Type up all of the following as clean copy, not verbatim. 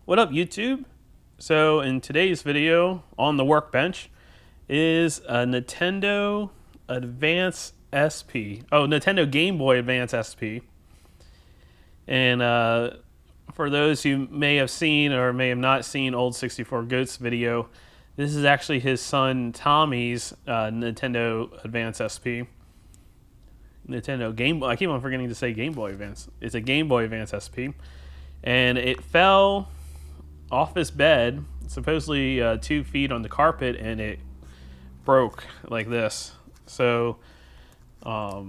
What up, YouTube? So in today's video on the workbench is a Nintendo Advance SP. Oh, Nintendo Game Boy Advance SP. And for those who may have seen or may have not seen old 64 Goats video, this is actually his son Tommy's Nintendo Advance SP. Nintendo Game Boy. I keep on forgetting to say Game Boy Advance. It's a Game Boy Advance SP. And it fell off his bed, supposedly 2 feet on the carpet, and it broke like this. So, yeah,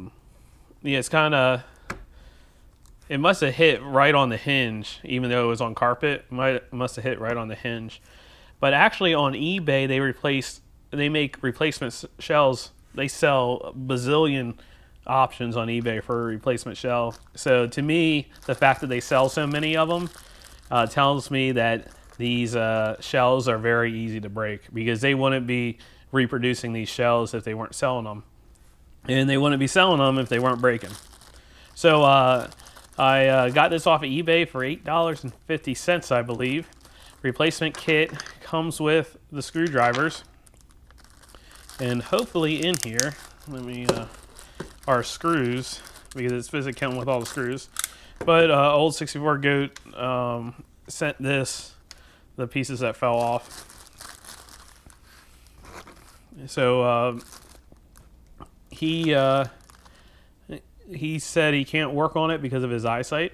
it's kind of, it must have hit right on the hinge, even though it was on carpet. Must have hit right on the hinge. But actually on eBay, they make replacement shells. They sell a bazillion options on eBay for a replacement shell. So to me, the fact that they sell so many of them tells me that these shells are very easy to break, because they wouldn't be reproducing these shells if they weren't selling them, and they wouldn't be selling them if they weren't breaking. So I got this off of eBay for $8.50, I believe. Replacement kit comes with the screwdrivers, and hopefully in here, let me are screws, because it's supposed to come with all the screws. But old 64 Goat sent this, the pieces that fell off. So he said he can't work on it because of his eyesight.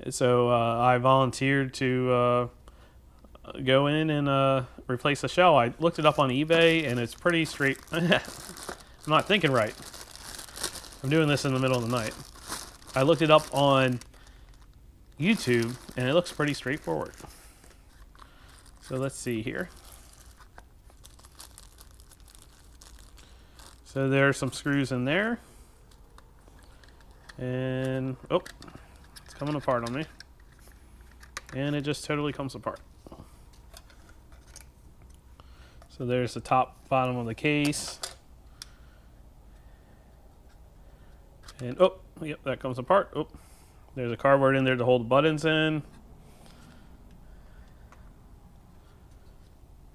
So I volunteered to go in and replace the shell. I looked it up on eBay, and it's pretty straight. I'm not thinking right. I'm doing this in the middle of the night. I looked it up on YouTube, and it looks pretty straightforward. So let's see here. So there are some screws in there. And, oh, it's coming apart on me. And it just totally comes apart. So there's the top, bottom of the case. And, oh, yep, that comes apart. Oh, there's a cardboard in there to hold the buttons in.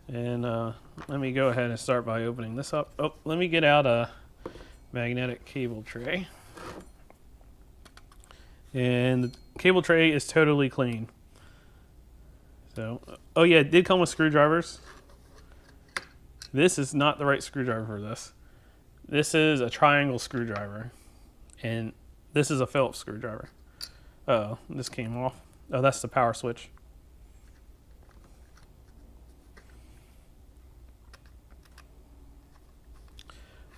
And let me go ahead and start by opening this up. Oh, let me get out a magnetic cable tray. And the cable tray is totally clean. So, oh yeah, it did come with screwdrivers. This is not the right screwdriver for this. This is a triangle screwdriver. And this is a Phillips screwdriver. Uh-oh, this came off. Oh, that's the power switch.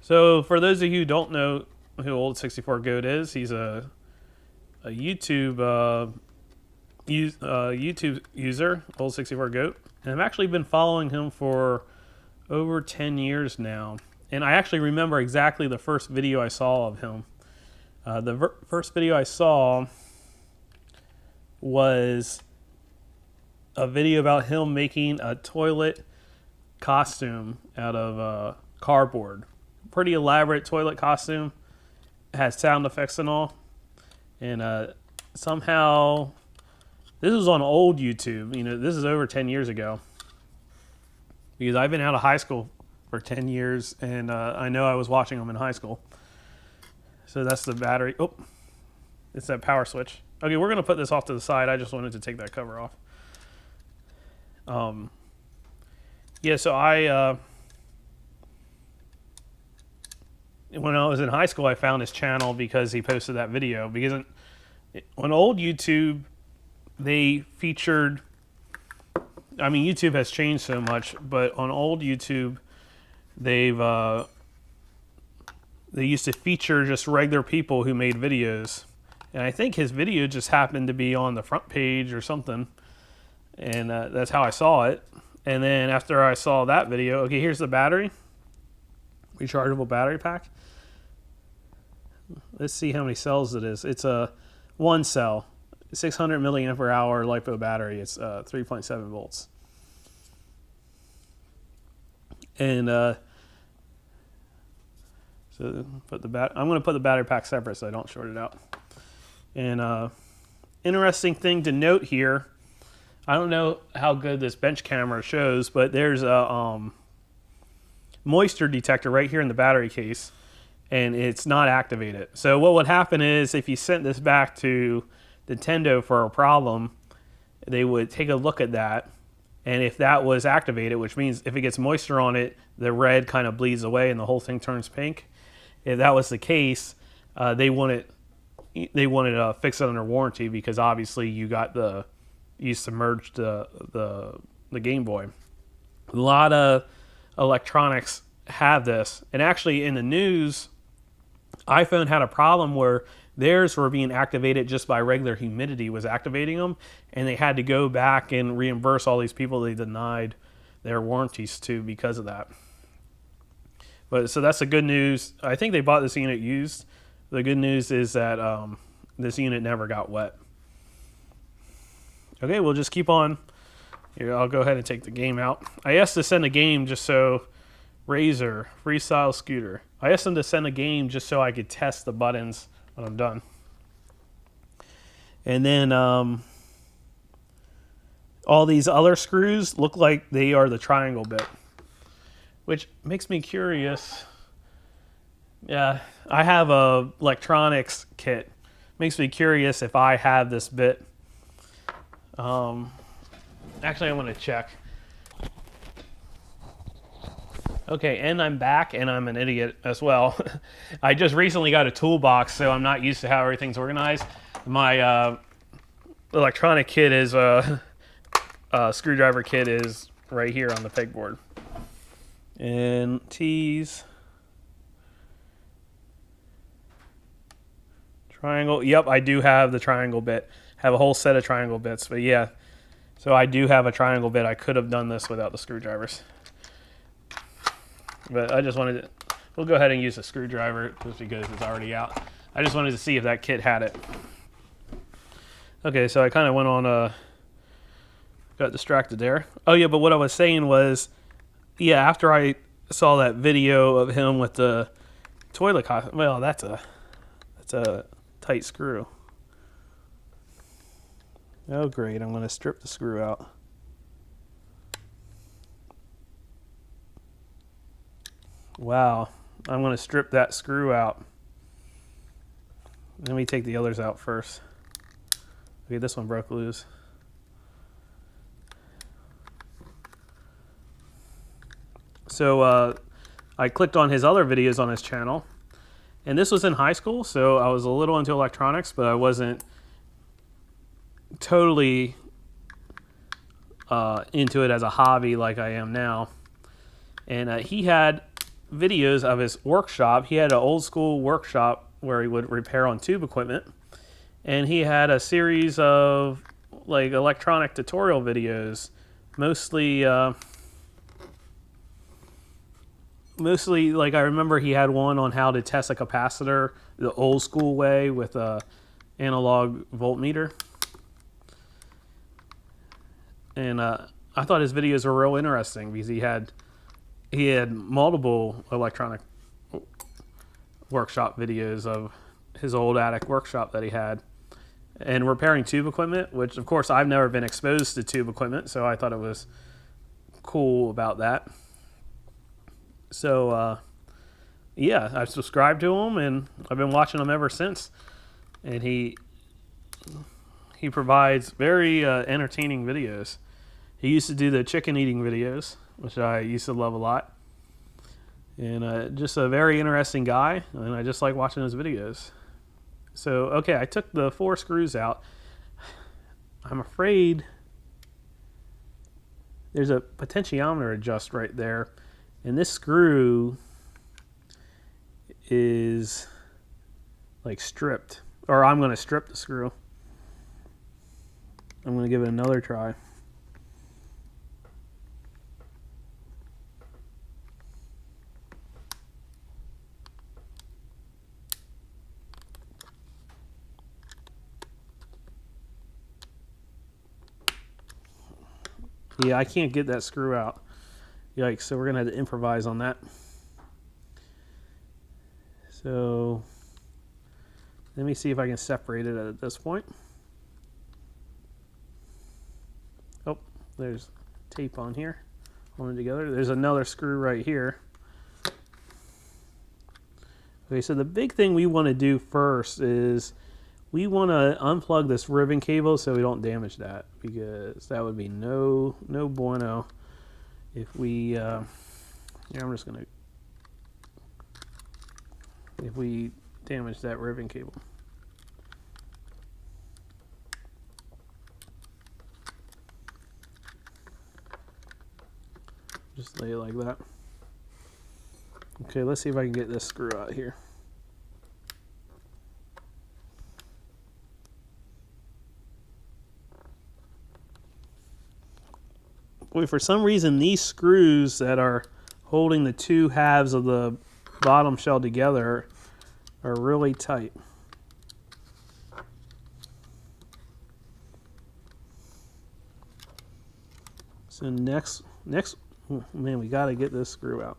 So for those of you who don't know who old 64 Goat is, he's a YouTube YouTube user, old 64 Goat, and I've actually been following him for over 10 years now. And I actually remember exactly the first video I saw of him. The first video I saw was a video about him making a toilet costume out of cardboard. Pretty elaborate toilet costume. It has sound effects and all. And somehow, this was on old YouTube. You know, this is over 10 years ago. Because I've been out of high school for 10 years, and I know I was watching them in high school. So that's the battery. Oh, it's that power switch. Okay, we're going to put this off to the side. I just wanted to take that cover off. Yeah, so when I was in high school, I found his channel because he posted that video. Because on old YouTube, they featured, I mean, YouTube has changed so much, but on old YouTube, they used to feature just regular people who made videos. And I think his video just happened to be on the front page or something. And that's how I saw it. And then after I saw that video, okay, here's the battery. Rechargeable battery pack. Let's see how many cells it is. It's a 1 cell, 600 milliampere hour LiPo battery. It's 3.7 volts. And so I'm going to put the battery pack separate so I don't short it out. And interesting thing to note here, I don't know how good this bench camera shows, but there's a moisture detector right here in the battery case, and it's not activated. So what would happen is if you sent this back to Nintendo for a problem, they would take a look at that, and if that was activated, which means if it gets moisture on it, the red kind of bleeds away and the whole thing turns pink. If that was the case, they wanted to fix it under warranty, because obviously you submerged the Game Boy. A lot of electronics have this, and actually in the news, iPhone had a problem where theirs were being activated just by regular humidity was activating them, and they had to go back and reimburse all these people they denied their warranties to because of that. But so that's the good news. I think they bought this unit used. The good news is that this unit never got wet. Okay, we'll just keep on. Here, I'll go ahead and take the game out. I asked to send a game just so Razor Freestyle Scooter. I asked them to send a game just so I could test the buttons when I'm done. And then all these other screws look like they are the triangle bit, which makes me curious. Yeah, I have a electronics kit. Makes me curious if I have this bit. Actually, I want to check. Okay, and I'm back, and I'm an idiot as well. I just recently got a toolbox, so I'm not used to how everything's organized. My electronic kit is screwdriver kit is right here on the pegboard. And T's. Triangle. Yep, I do have the triangle bit. Have a whole set of triangle bits, but yeah. So I do have a triangle bit. I could have done this without the screwdrivers. But I just wanted to, we'll go ahead and use a screwdriver just because it's already out. I just wanted to see if that kit had it. Okay, so I kind of went on, got distracted there. Oh yeah, but what I was saying was, yeah, after I saw that video of him with the toilet costume, well, that's a tight screw. Oh great, I'm going to strip the screw out. Wow, I'm going to strip that screw out. Let me take the others out first. Okay, this one broke loose. So I clicked on his other videos on his channel, and this was in high school, so I was a little into electronics, but I wasn't totally into it as a hobby like I am now. And he had videos of his workshop. He had an old school workshop where he would repair on tube equipment, and he had a series of like electronic tutorial videos, mostly like I remember he had one on how to test a capacitor the old school way with a analog voltmeter. And I thought his videos were real interesting because he had multiple electronic workshop videos of his old attic workshop that he had, and repairing tube equipment, which of course I've never been exposed to tube equipment, so I thought it was cool about that. So yeah, I've subscribed to him and I've been watching him ever since, and he provides very entertaining videos. He used to do the chicken eating videos, which I used to love a lot. And just a very interesting guy, and I just like watching his videos. So, okay, I took the 4 screws out. I'm afraid there's a potentiometer adjust right there, and this screw is like stripped, or I'm going to strip the screw. I'm going to give it another try. Yeah, I can't get that screw out. Yikes, so we're going to have to improvise on that. So let me see if I can separate it at this point. there's tape on here, holding it together. There's another screw right here. Okay, so the big thing we want to do first is we want to unplug this ribbon cable so we don't damage that, because that would be no bueno if we, yeah, I'm just going to, if we damage that ribbon cable. Just lay it like that. Okay, let's see if I can get this screw out here. Boy, for some reason these screws that are holding the two halves of the bottom shell together are really tight. So next, oh man, we got to get this screw out.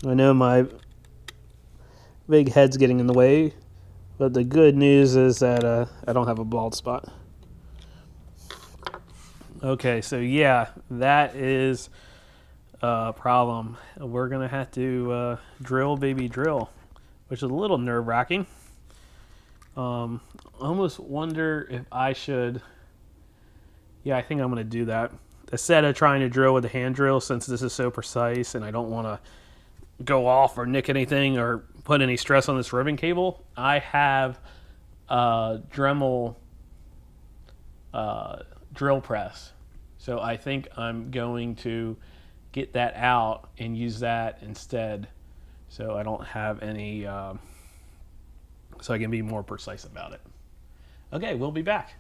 I know my big head's getting in the way, but the good news is that I don't have a bald spot. Okay, so yeah, that is a problem. We're going to have to drill, baby, drill, which is a little nerve-wracking. Almost wonder if I should... Yeah, I think I'm going to do that. Instead of trying to drill with a hand drill, since this is so precise and I don't want to go off or nick anything or put any stress on this ribbon cable, I have a Dremel drill press. So I think I'm going to get that out and use that instead, so I don't have any, so I can be more precise about it. Okay, we'll be back.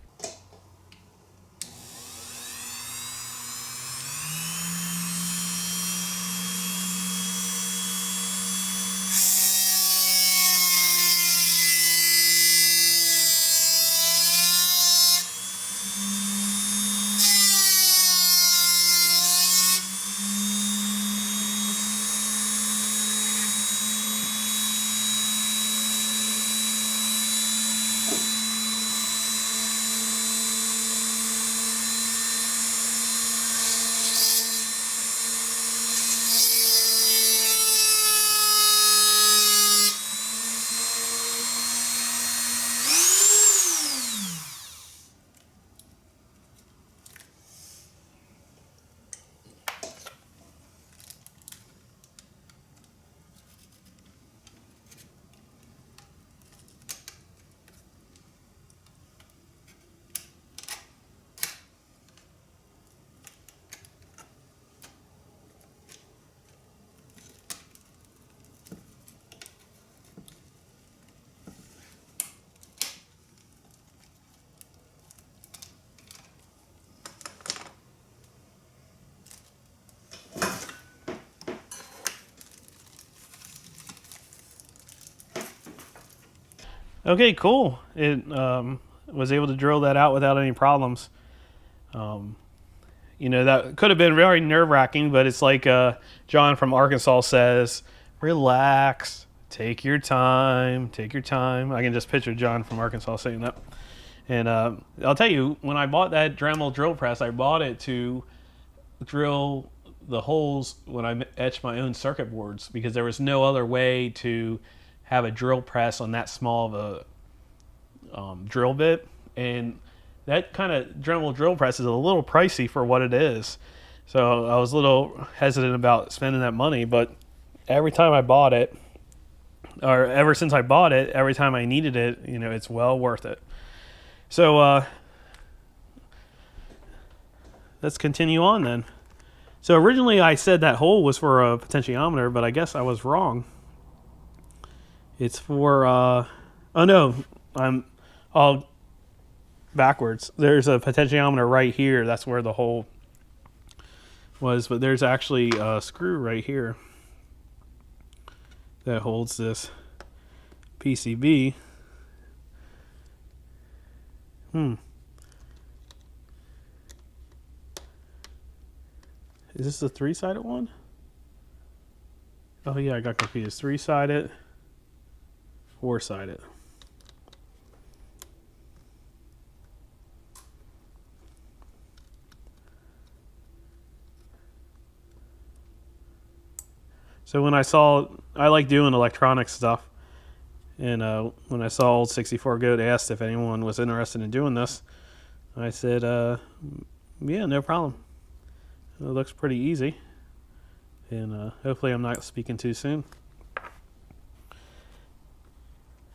Okay, cool. It was able to drill that out without any problems. You know, that could have been very nerve-wracking, but it's like John from Arkansas says, relax, take your time, take your time. I can just picture John from Arkansas saying that. And I'll tell you, when I bought that Dremel drill press, I bought it to drill the holes when I etched my own circuit boards, because there was no other way to have a drill press on that small of a drill bit. And that kind of Dremel drill press is a little pricey for what it is. So I was a little hesitant about spending that money, but every time I bought it, or ever since I bought it, every time I needed it, you know, it's well worth it. So let's continue on then. So originally I said that hole was for a potentiometer, but I guess I was wrong. It's for, oh no, I'm all backwards. There's a potentiometer right here. That's where the hole was, but there's actually a screw right here that holds this PCB. Is this the 3-sided one? Oh yeah, I got confused. 3-sided, 4-sided. So when I like doing electronic stuff, and when I saw Old 64 Goat asked if anyone was interested in doing this, I said, yeah, no problem. It looks pretty easy, and hopefully I'm not speaking too soon.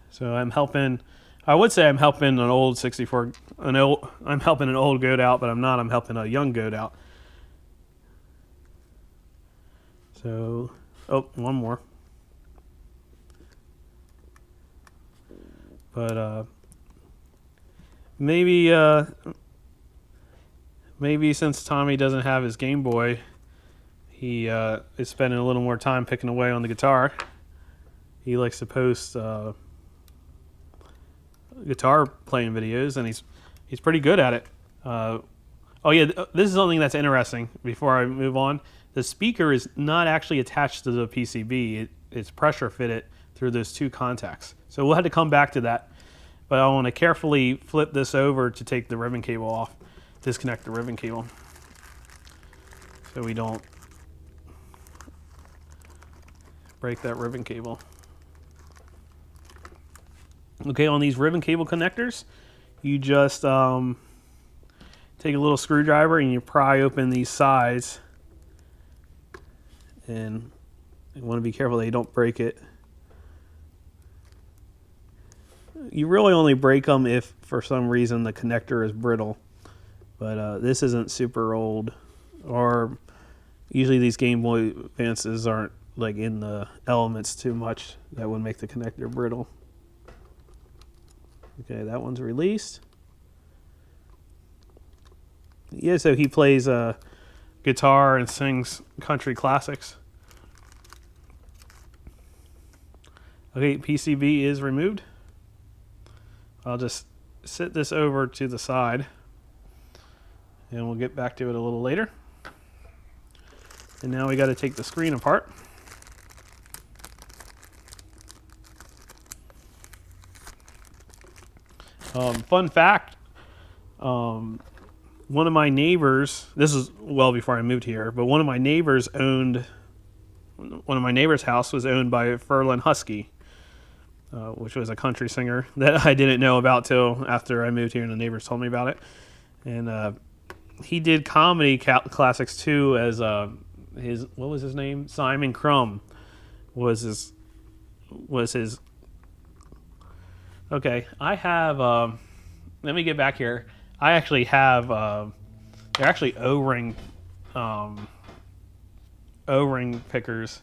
So I'm helping. I would say I'm helping an old 64. I'm helping an old goat out, but I'm not. I'm helping a young goat out. So, oh, one more. But maybe since Tommy doesn't have his Game Boy, he is spending a little more time picking away on the guitar. He likes to post guitar playing videos, and he's pretty good at it. Oh yeah, this is something that's interesting. Before I move on, the speaker is not actually attached to the PCB. It's pressure fitted through those two contacts. So we'll have to come back to that. But I want to carefully flip this over to take the ribbon cable off, disconnect the ribbon cable, so we don't break that ribbon cable. Okay, on these ribbon cable connectors, you just take a little screwdriver and you pry open these sides, and you want to be careful that you don't break it. You really only break them if for some reason the connector is brittle, but this isn't super old, or usually these Game Boy Advances aren't like in the elements too much that would make the connector brittle. Okay, that one's released. Yeah, so he plays guitar and sings country classics. Okay, PCB is removed. I'll just sit this over to the side, and we'll get back to it a little later. And now we got to take the screen apart. Fun fact, one of my neighbors, this is well before I moved here, but one of my neighbor's house was owned by Ferlin Husky, which was a country singer that I didn't know about till after I moved here and the neighbors told me about it. And he did comedy classics too, as what was his name? Simon Crumb was his. Okay, I have, let me get back here. I actually have, they're actually O-ring pickers.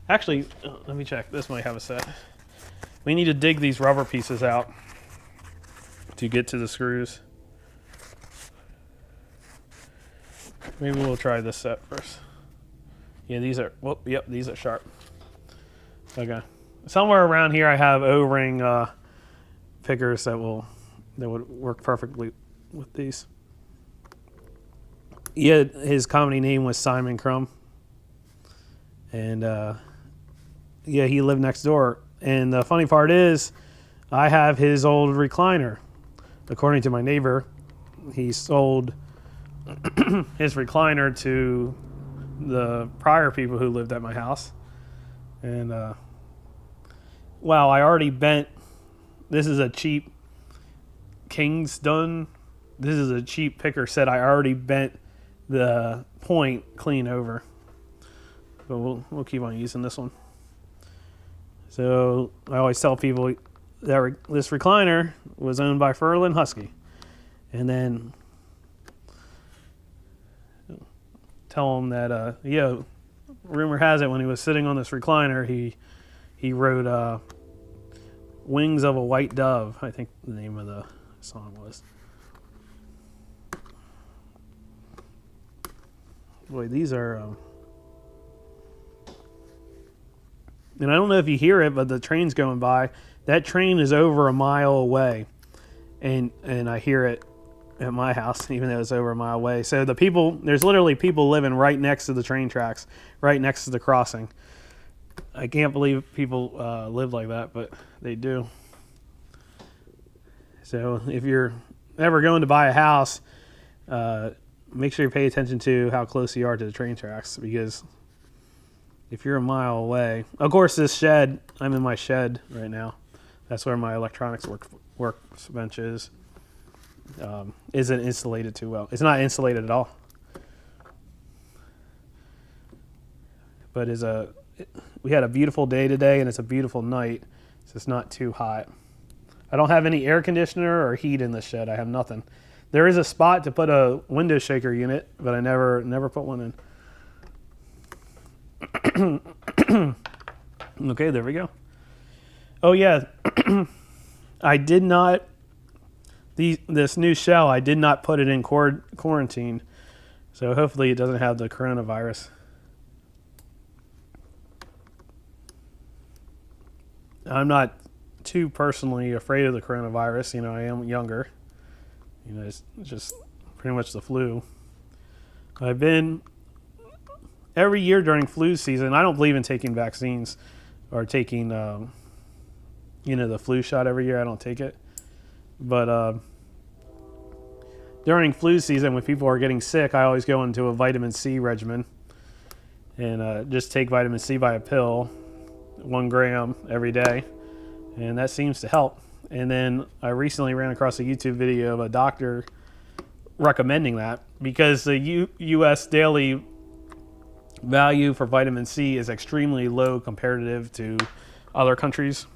Actually, let me check. This might have a set. We need to dig these rubber pieces out to get to the screws. Maybe we'll try this set first. Yeah, these are, well, yep, these are sharp. Okay. Somewhere around here I have O-ring pickers that would work perfectly with these. Yeah, his comedy name was Simon Crumb, and yeah, he lived next door. And the funny part is, I have his old recliner. According to my neighbor, he sold his recliner to the prior people who lived at my house. And wow, I already bent. This is a cheap Kingston. This is a cheap picker set. I already bent the point clean over. But we'll keep on using this one. So I always tell people that this recliner was owned by Ferlin Husky. And then tell them that, rumor has it when he was sitting on this recliner, he wrote Wings of a White Dove, I think the name of the song was. Boy, these are... and I don't know if you hear it, but the train's going by. That train is over a mile away, and I hear it at my house, even though it's over a mile away. So there's literally people living right next to the train tracks, right next to the crossing. I can't believe people live like that, but they do. So if you're ever going to buy a house, make sure you pay attention to how close you are to the train tracks, because if you're a mile away, of course this shed, I'm in my shed right now. That's where my electronics workbench is. Isn't insulated too well. It's not insulated at all. But we had a beautiful day today, and it's a beautiful night, so it's not too hot. I don't have any air conditioner or heat in the shed. I have nothing. There is a spot to put a window shaker unit, but I never put one in. Okay, there we go. Oh yeah, I did not. This new shell, I did not put it in quarantine, so hopefully it doesn't have the coronavirus. I'm not too personally afraid of the coronavirus. You know, I am younger. You know, it's just pretty much the flu. I've been every year during flu season. I don't believe in taking vaccines or taking, you know, the flu shot every year. I don't take it. But during flu season, when people are getting sick, I always go into a vitamin C regimen and just take vitamin C by a pill, 1 gram every day, and that seems to help. And then I recently ran across a YouTube video of a doctor recommending that, because the U.S. daily value for vitamin C is extremely low comparative to other countries.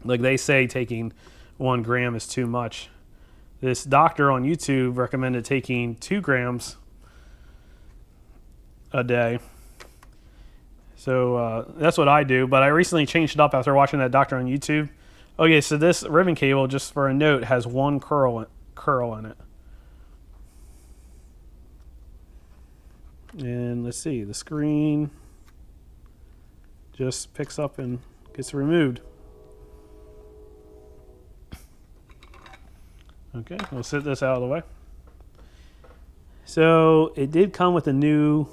Like they say taking 1 gram is too much. This doctor on YouTube recommended taking 2 grams a day. So that's what I do, but I recently changed it up after watching that doctor on YouTube. Okay, so this ribbon cable, just for a note, has 1 curl in it. And let's see, the screen just picks up and gets removed. Okay, we'll set this out of the way. So it did come with a new...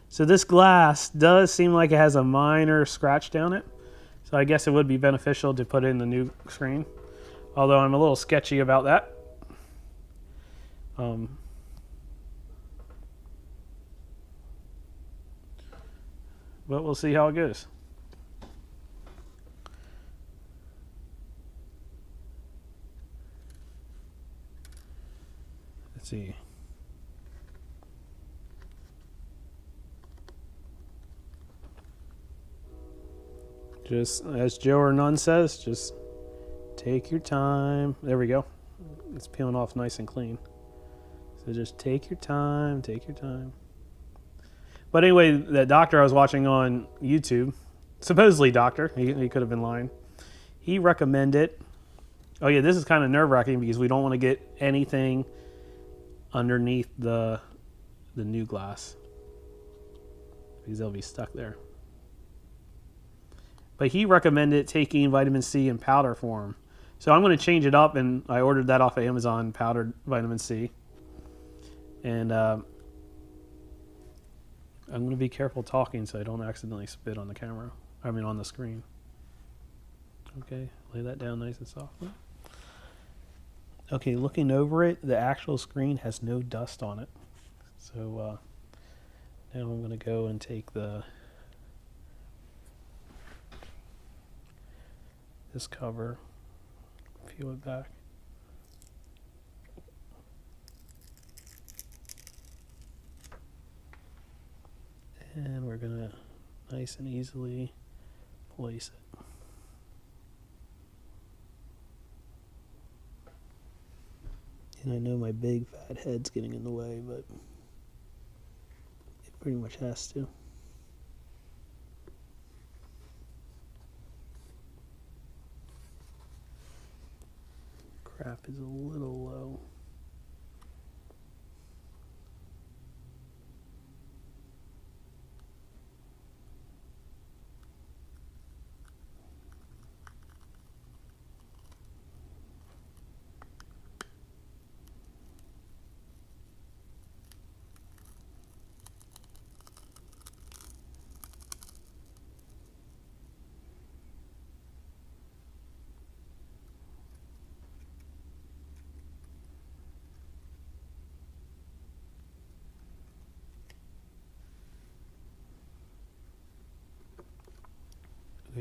So this glass does seem like it has a minor scratch down it. So I guess it would be beneficial to put in the new screen. Although I'm a little sketchy about that. But we'll see how it goes. Let's see. Just as Joe or None says, just take your time. There we go. It's peeling off nice and clean. So just take your time, take your time. But anyway, that doctor I was watching on YouTube, supposedly doctor, he could have been lying. He recommended, oh yeah, this is kind of nerve-wracking because we don't want to get anything underneath the new glass, because they'll be stuck there. But he recommended taking vitamin C in powder form. So I'm going to change it up, and I ordered that off of Amazon, powdered vitamin C. And I'm going to be careful talking so I don't accidentally spit on the camera. I mean on the screen. Okay, lay that down nice and softly. Okay, looking over it, the actual screen has no dust on it. So now I'm going to go and take this cover, peel it back. And we're going to nice and easily place it. And I know my big fat head's getting in the way, but it pretty much has to. Crap is a little low.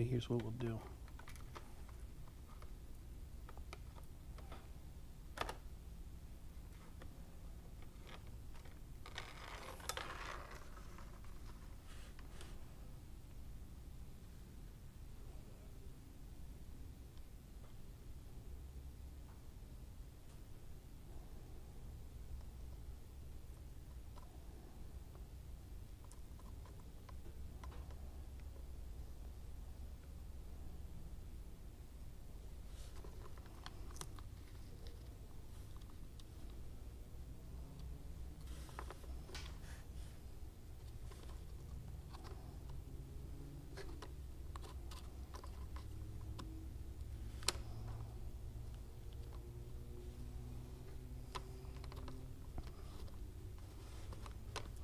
Okay, here's what we'll do.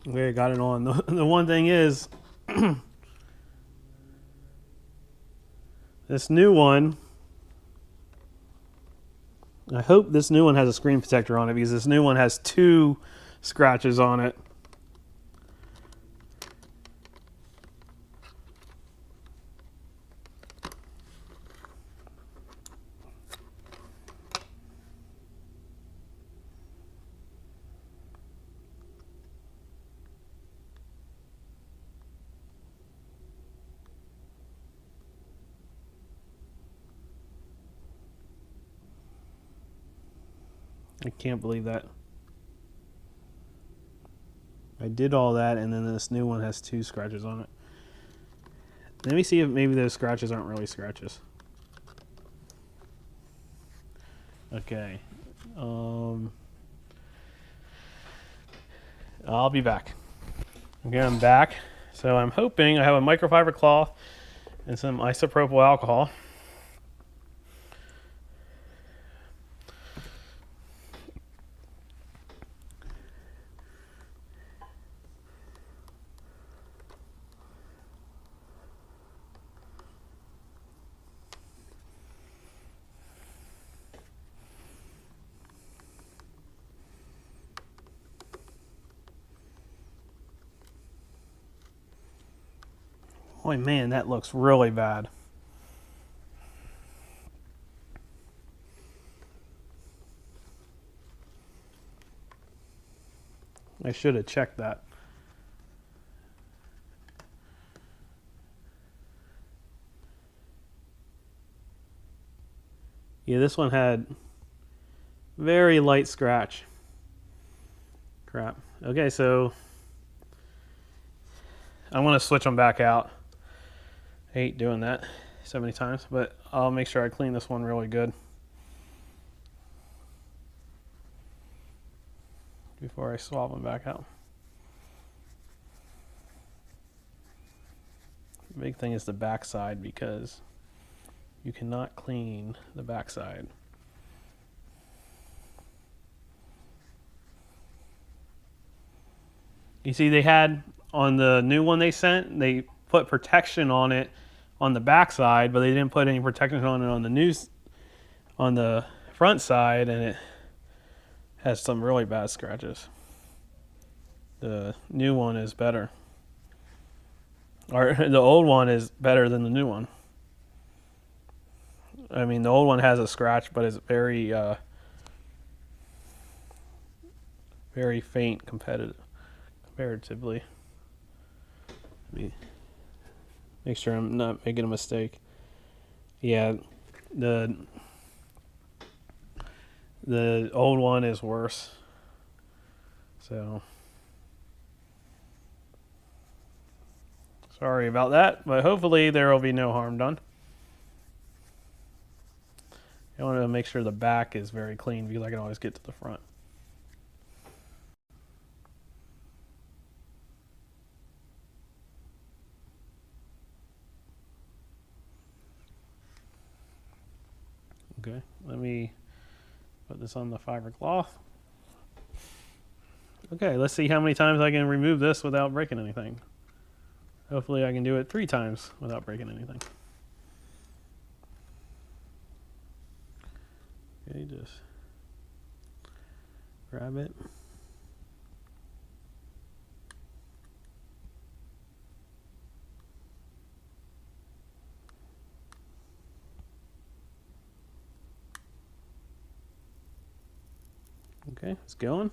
Okay, got it on. The one thing is, this new one, I hope this new one has a screen protector on it, because this new one has 2 scratches on it. I can't believe that. I did all that, and then this new one has 2 scratches on it. Let me see if maybe those scratches aren't really scratches. Okay. I'll be back. Okay, I'm back. So I'm hoping I have a microfiber cloth and some isopropyl alcohol. Oh man, that looks really bad. I should have checked that. Yeah, this one had very light scratch. Crap. Okay, so I want to switch them back out. I hate doing that so many times, but I'll make sure I clean this one really good before I swap them back out. The big thing is the backside, because you cannot clean the backside. You see, they had on the new one they sent, they put protection on it on the backside, but they didn't put any protection on it on the front side, and it has some really bad scratches. The new one is better, or the old one is better than the new one. I mean, the old one has a scratch, but it's very very faint comparatively. Let me make sure I'm not making a mistake. Yeah, the old one is worse. So sorry about that, but hopefully there will be no harm done. I want to make sure the back is very clean, because I can always get to the front. Okay, let me put this on the fiber cloth. Okay, let's see how many times I can remove this without breaking anything. Hopefully I can do it 3 times without breaking anything. Okay, just grab it. Okay, it's going.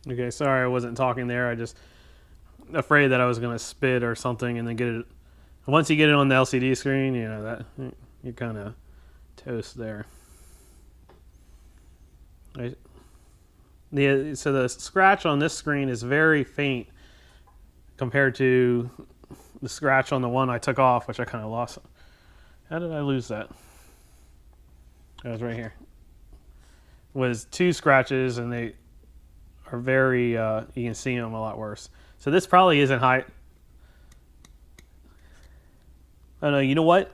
Okay, sorry I wasn't talking there. I just afraid that I was gonna spit or something and then get it. Once you get it on the LCD screen, you know that you're kind of toast there. Right. So the scratch on this screen is very faint compared to the scratch on the one I took off, which I kind of lost. How did I lose that? That was right here. It was 2 scratches, and they are very, you can see them a lot worse. So this probably isn't high. Oh no, you know what?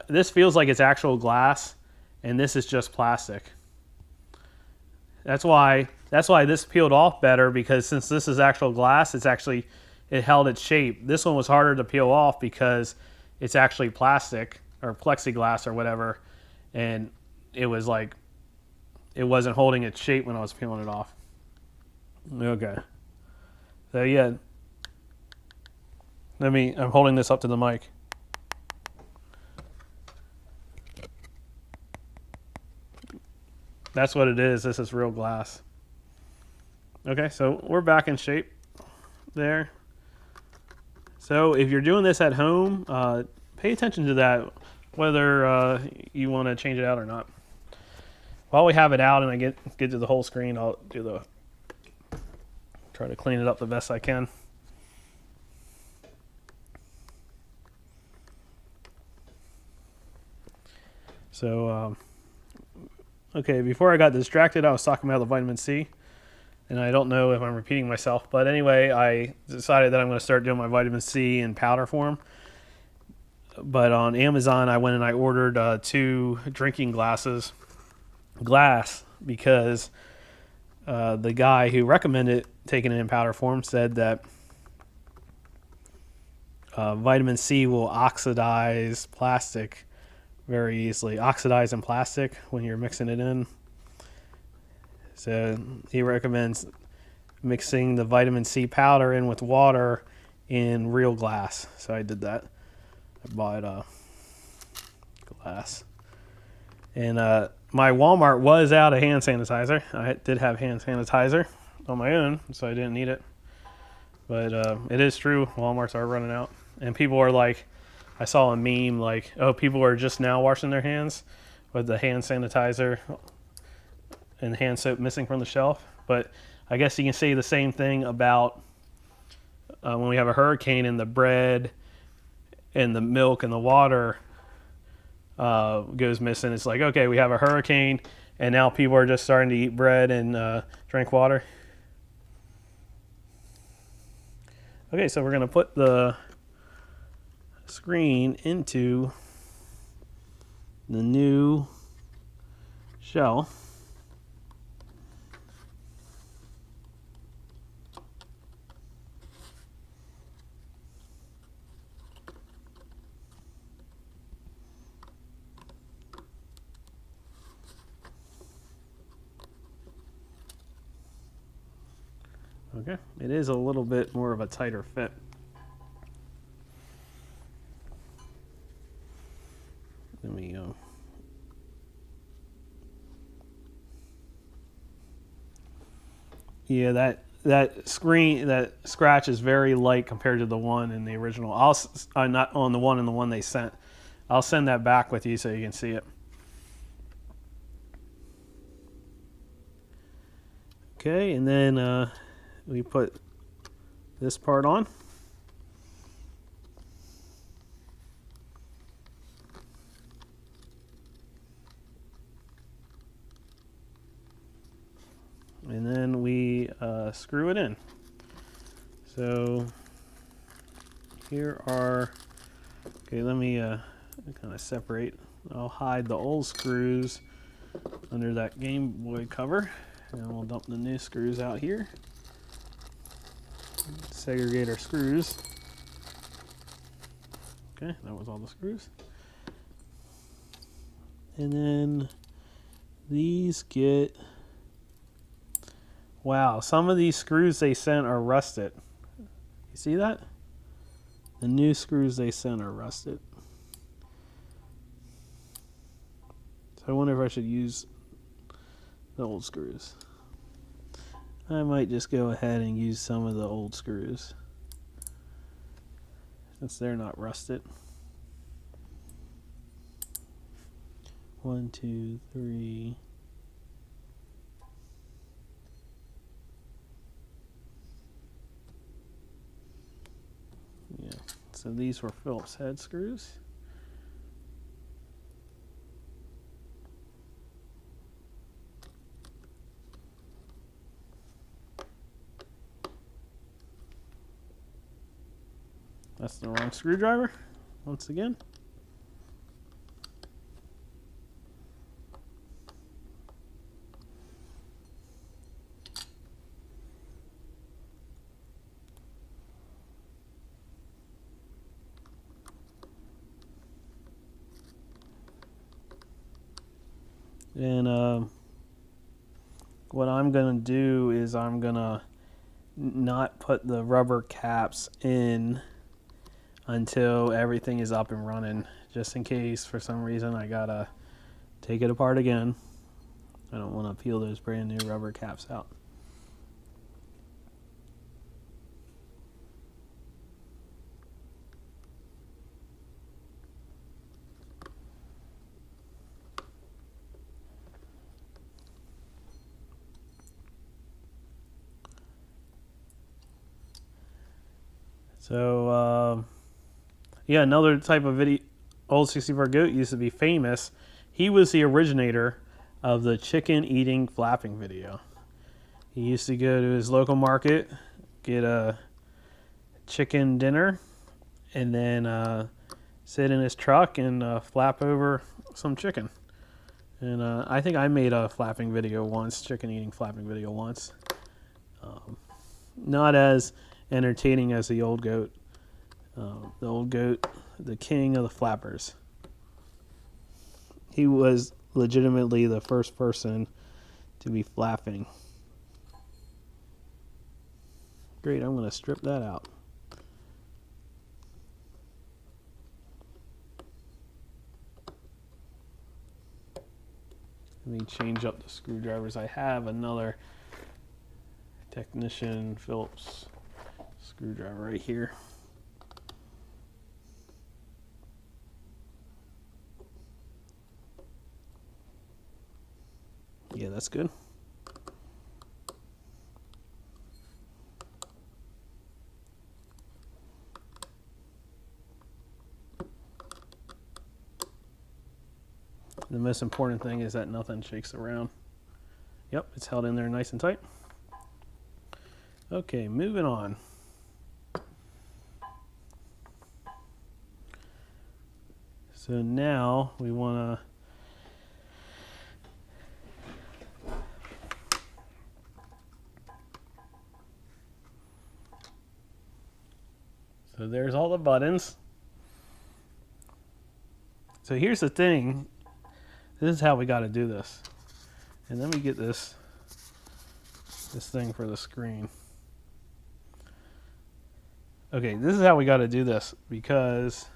This feels like it's actual glass, and this is just plastic. That's why this peeled off better, because since this is actual glass, it held its shape. This one was harder to peel off because it's actually plastic or plexiglass or whatever, and it was like it wasn't holding its shape when I was peeling it off. Okay. So yeah. I'm holding this up to the mic. That's what it is. This is real glass. Okay, so we're back in shape there. So if you're doing this at home, pay attention to that, whether you want to change it out or not. While we have it out and I get to the whole screen, I'll try to clean it up the best I can. So, okay, before I got distracted, I was talking about the vitamin C, and I don't know if I'm repeating myself, but anyway, I decided that I'm going to start doing my vitamin C in powder form. But on Amazon, I went and I ordered 2 drinking glass, because the guy who recommended taking it in powder form said that vitamin C will oxidize plastic very easily. Oxidize in plastic when you're mixing it in. So he recommends mixing the vitamin C powder in with water in real glass. So I did that. I bought glass. And my Walmart was out of hand sanitizer. I did have hand sanitizer on my own, so I didn't need it. But it is true, Walmarts are running out. And people are like, I saw a meme like, oh, people are just now washing their hands with the hand sanitizer and hand soap missing from the shelf. But I guess you can say the same thing about when we have a hurricane and the bread and the milk and the water goes missing. It's like, okay, we have a hurricane and now people are just starting to eat bread and drink water. Okay, so we're going to put the screen into the new shell. Okay, it is a little bit more of a tighter fit. Yeah, that scratch is very light compared to the one in the original. Not on the one in the one they sent. I'll send that back with you so you can see it. Okay, and then we put this part on. And then we screw it in. So here are, okay, let me kind of separate. I'll hide the old screws under that Game Boy cover, and we'll dump the new screws out here. Segregate our screws. Okay, that was all the screws. And then these get, wow, some of these screws they sent are rusted. You see that? The new screws they sent are rusted. So I wonder if I should use the old screws. I might just go ahead and use some of the old screws since they're not rusted. 1, 2, 3. Yeah, so these were Phillips head screws. That's the wrong screwdriver, once again. And what I'm going to do is I'm going to not put the rubber caps in until everything is up and running, just in case for some reason I gotta take it apart again. I don't want to peel those brand new rubber caps out. So yeah, another type of video, old 64 goat used to be famous. He was the originator of the chicken eating flapping video. He used to go to his local market, get a chicken dinner, and then sit in his truck and flap over some chicken. And I think I made a flapping video once, chicken eating flapping video once. Not as entertaining as the old goat. The old goat, the king of the flappers. He was legitimately the first person to be flapping. Great, I'm going to strip that out. Let me change up the screwdrivers. I have another Technician Phillips screwdriver right here. Yeah, that's good. The most important thing is that nothing shakes around. Yep, it's held in there nice and tight. Okay, moving on. So now we want to so there's all the buttons. So here's the thing. This is how we got to do this. And then we get this thing for the screen. Okay, this is how we got to do this because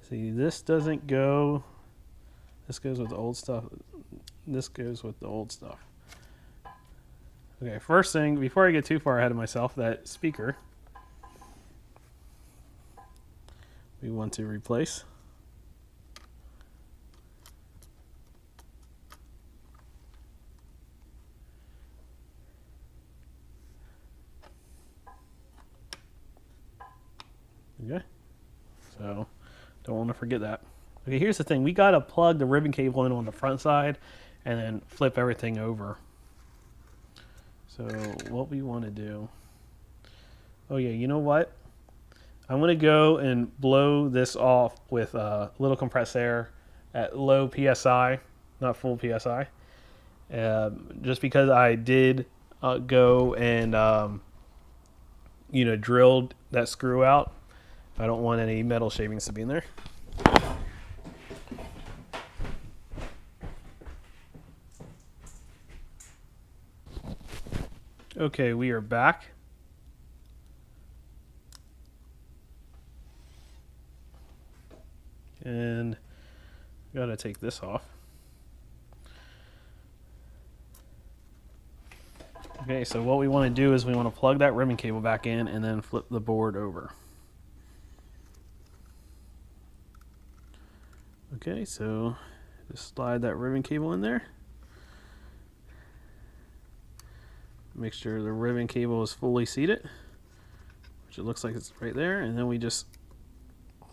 see, this doesn't go This goes with the old stuff. This goes with the old stuff. Okay, first thing, before I get too far ahead of myself, that speaker we want to replace. Okay, so don't want to forget that. Okay, here's the thing. We got to plug the ribbon cable in on the front side and then flip everything over. So what we want to do, oh yeah, you know what? I'm going to go and blow this off with a little compressed air at low PSI, not full PSI. Just because I did go and, drilled that screw out. I don't want any metal shavings to be in there. Okay, we are back. And gotta take this off. Okay, so what we want to do is we want to plug that ribbon cable back in and then flip the board over. Okay, so just slide that ribbon cable in there. Make sure the ribbon cable is fully seated, which it looks like it's right there, and then we just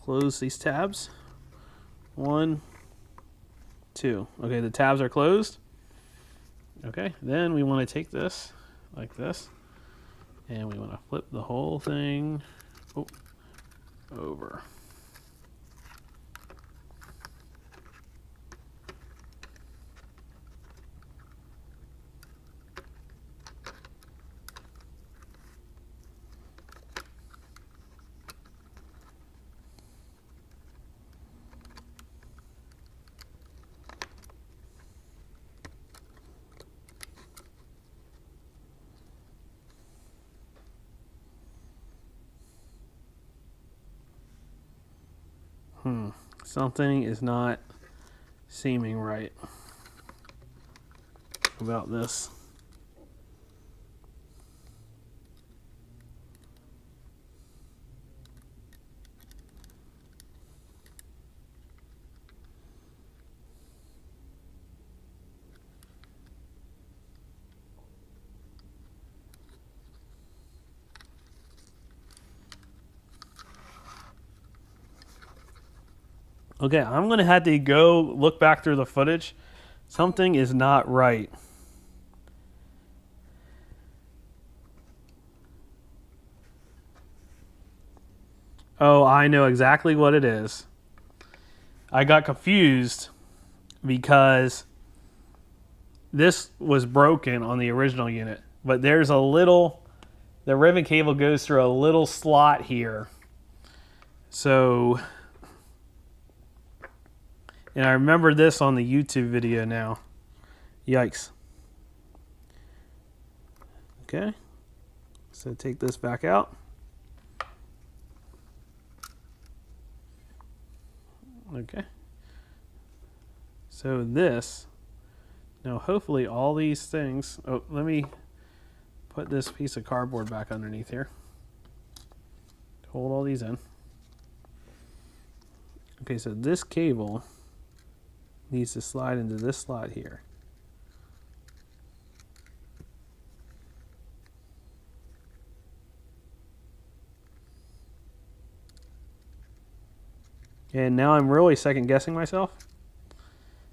close these tabs. 1, 2. Okay, the tabs are closed. Okay, then we want to take this like this, and we want to flip the whole thing over. Something is not seeming right about this. Okay, I'm going to have to go look back through the footage. Something is not right. Oh, I know exactly what it is. I got confused because this was broken on the original unit, but there's the ribbon cable goes through a little slot here. So, and I remember this on the YouTube video now. Yikes. Okay, so take this back out. Okay, so this, now hopefully all these things, oh, let me put this piece of cardboard back underneath here. Hold all these in. Okay, so this cable needs to slide into this slot here. And now I'm really second guessing myself.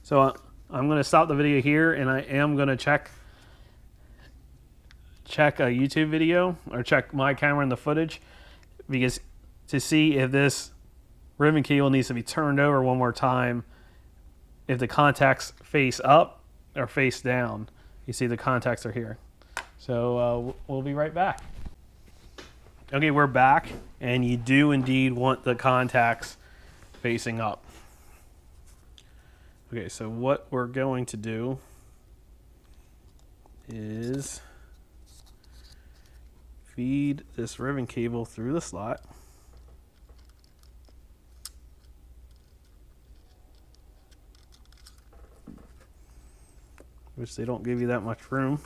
So I'm going to stop the video here, and I am going to check a YouTube video, or check my camera and the footage, because to see if this ribbon cable needs to be turned over one more time, if the contacts face up or face down. You see the contacts are here. So we'll be right back. Okay, we're back, and you do indeed want the contacts facing up. Okay, so what we're going to do is feed this ribbon cable through the slot. which they don't give you that much room.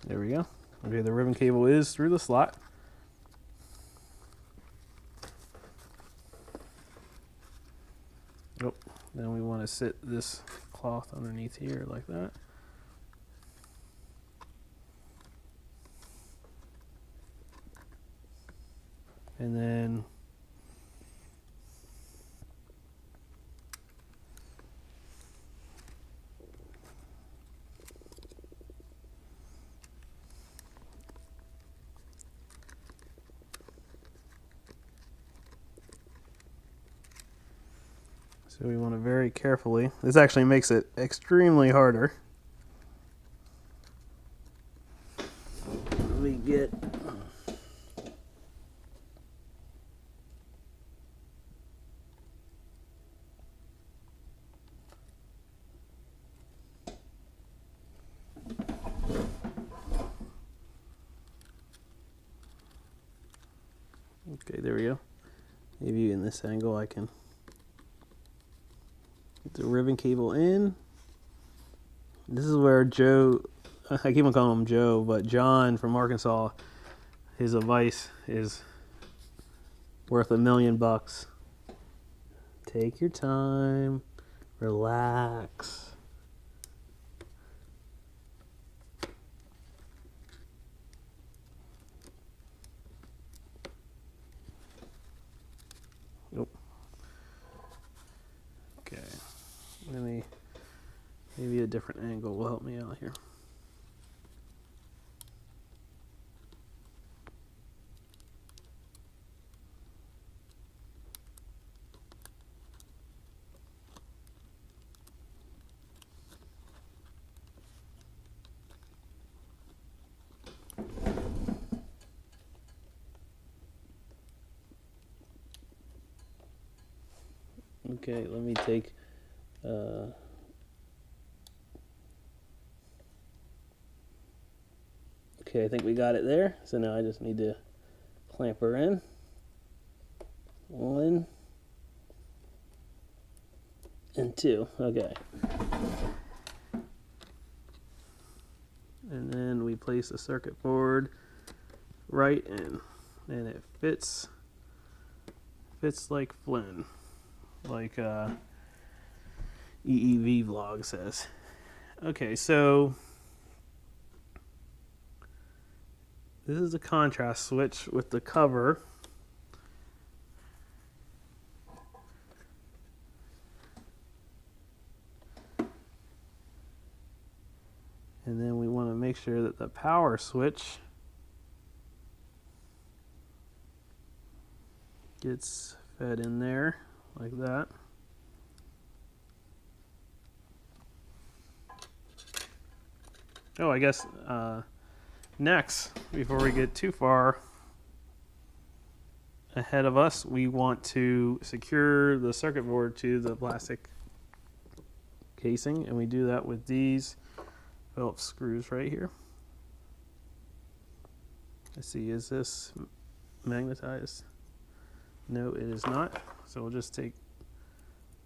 There we go. Okay, the ribbon cable is through the slot. Oh, then we want to sit this cloth underneath here like that. And then so we want to very carefully, this actually makes it extremely harder. Let me get, okay, there we go. Maybe in this angle I can get the ribbon cable in. This is where Joe, I keep on calling him Joe, but John from Arkansas, his advice is worth $1 million. Take your time, relax. Nope. Okay, maybe a different angle will help me out here. Okay, let me take okay, I think we got it there. So now I just need to clamp her in. 1 and 2. Okay. And then we place the circuit board right in, and it fits like Flynn, like EEV vlog says. Okay, so this is the contrast switch with the cover. And then we want to make sure that the power switch gets fed in there like that. Oh, I guess next, before we get too far ahead of us, we want to secure the circuit board to the plastic casing, and we do that with these Phillips screws right here. Let's see, is this magnetized? No, it is not. So we'll just take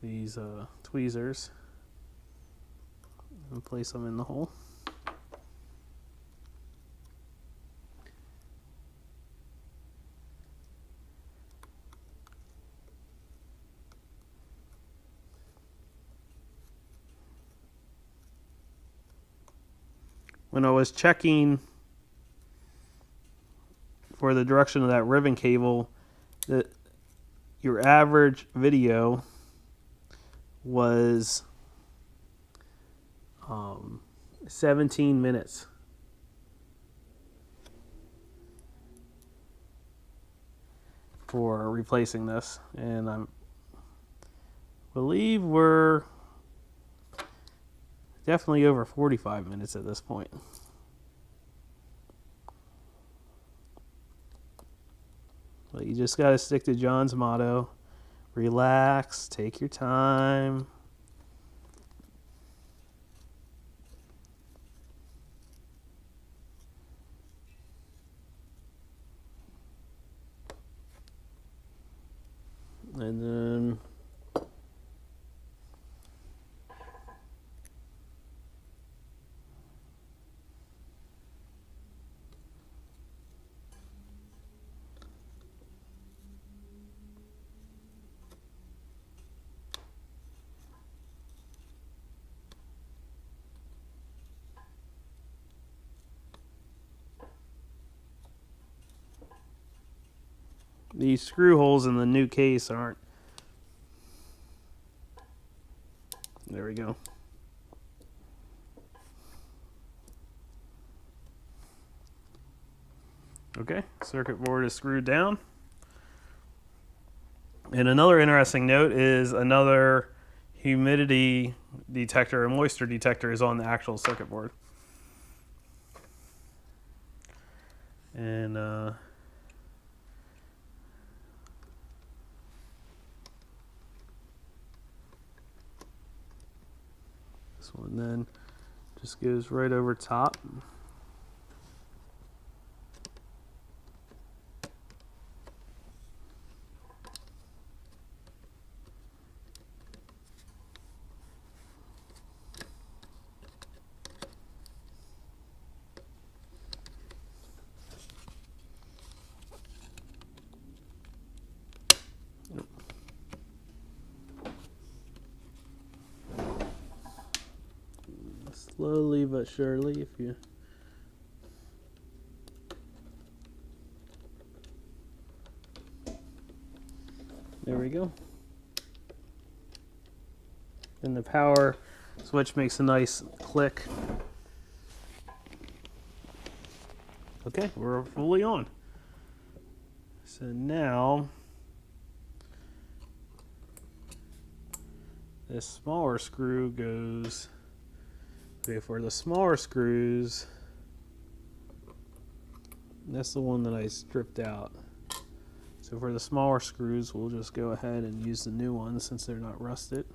these tweezers and place them in the hole. When I was checking for the direction of that ribbon cable, your average video was 17 minutes. For replacing this, and I believe we're definitely over 45 minutes at this point. But you just got to stick to John's motto: relax, take your time. the screw holes in the new case aren't. There we go. Okay, circuit board is screwed down. And another interesting note is another humidity detector and moisture detector is on the actual circuit board. And this one then just goes right over top. Slowly but surely, if you there we go. And the power switch makes a nice click. Okay, we're fully on. So now this smaller screw goes. Okay, for the smaller screws, that's the one that I stripped out. So for the smaller screws, we'll just go ahead and use the new ones since they're not rusted.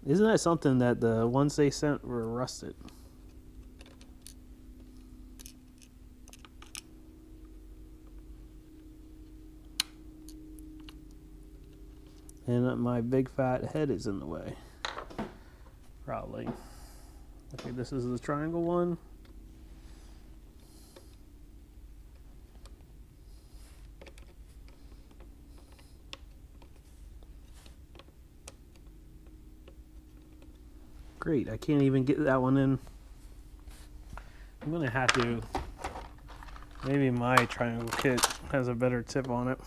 Isn't that something that the ones they sent were rusted? And my big fat head is in the way. Probably. Okay, this is the triangle one. Great, I can't even get that one in. I'm gonna have to, maybe my triangle kit has a better tip on it.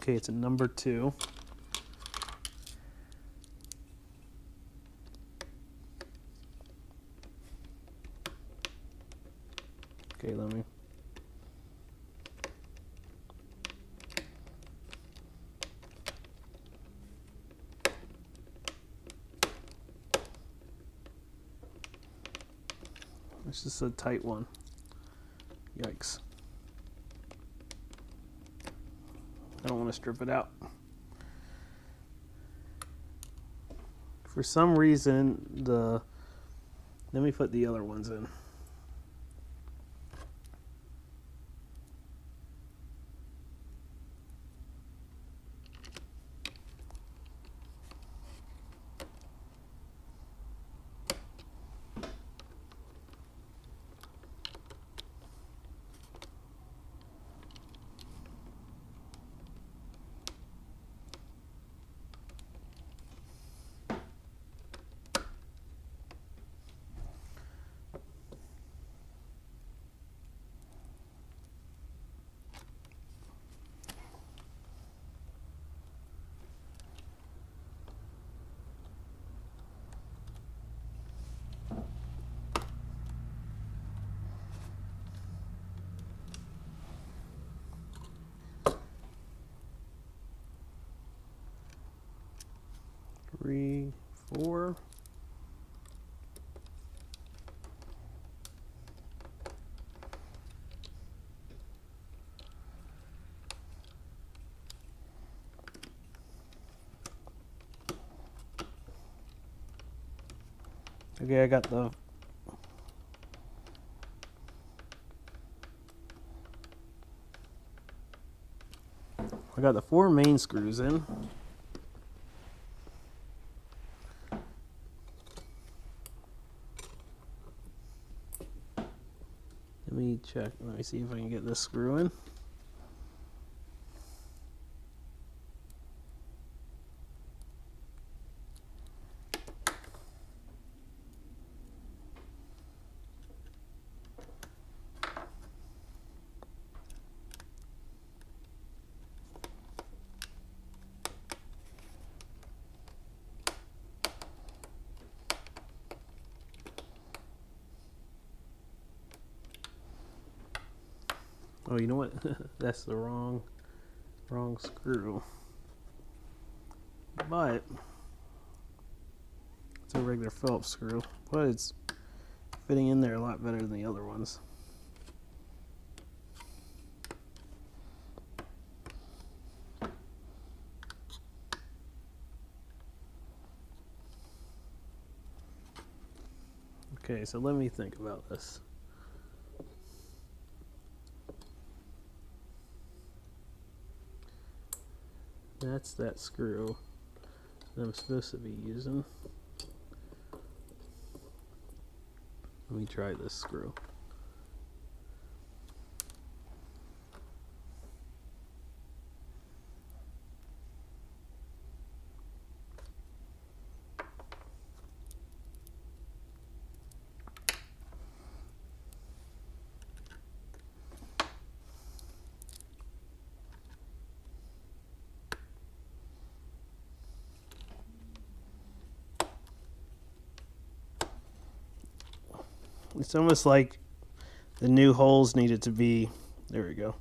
Okay, it's a number 2. Okay, let me. It's just a tight one. Yikes. I don't want to strip it out. For some reason, let me put the other ones in. Three, 4. Okay, I got the 4 main screws in. Let me check. Let me see if I can get this screw in. Oh, you know what? That's the wrong screw. But it's a regular Phillips screw, but it's fitting in there a lot better than the other ones. Okay, so let me think about this. That's that screw that I'm supposed to be using. Let me try this screw. It's almost like the new holes needed to be, there we go.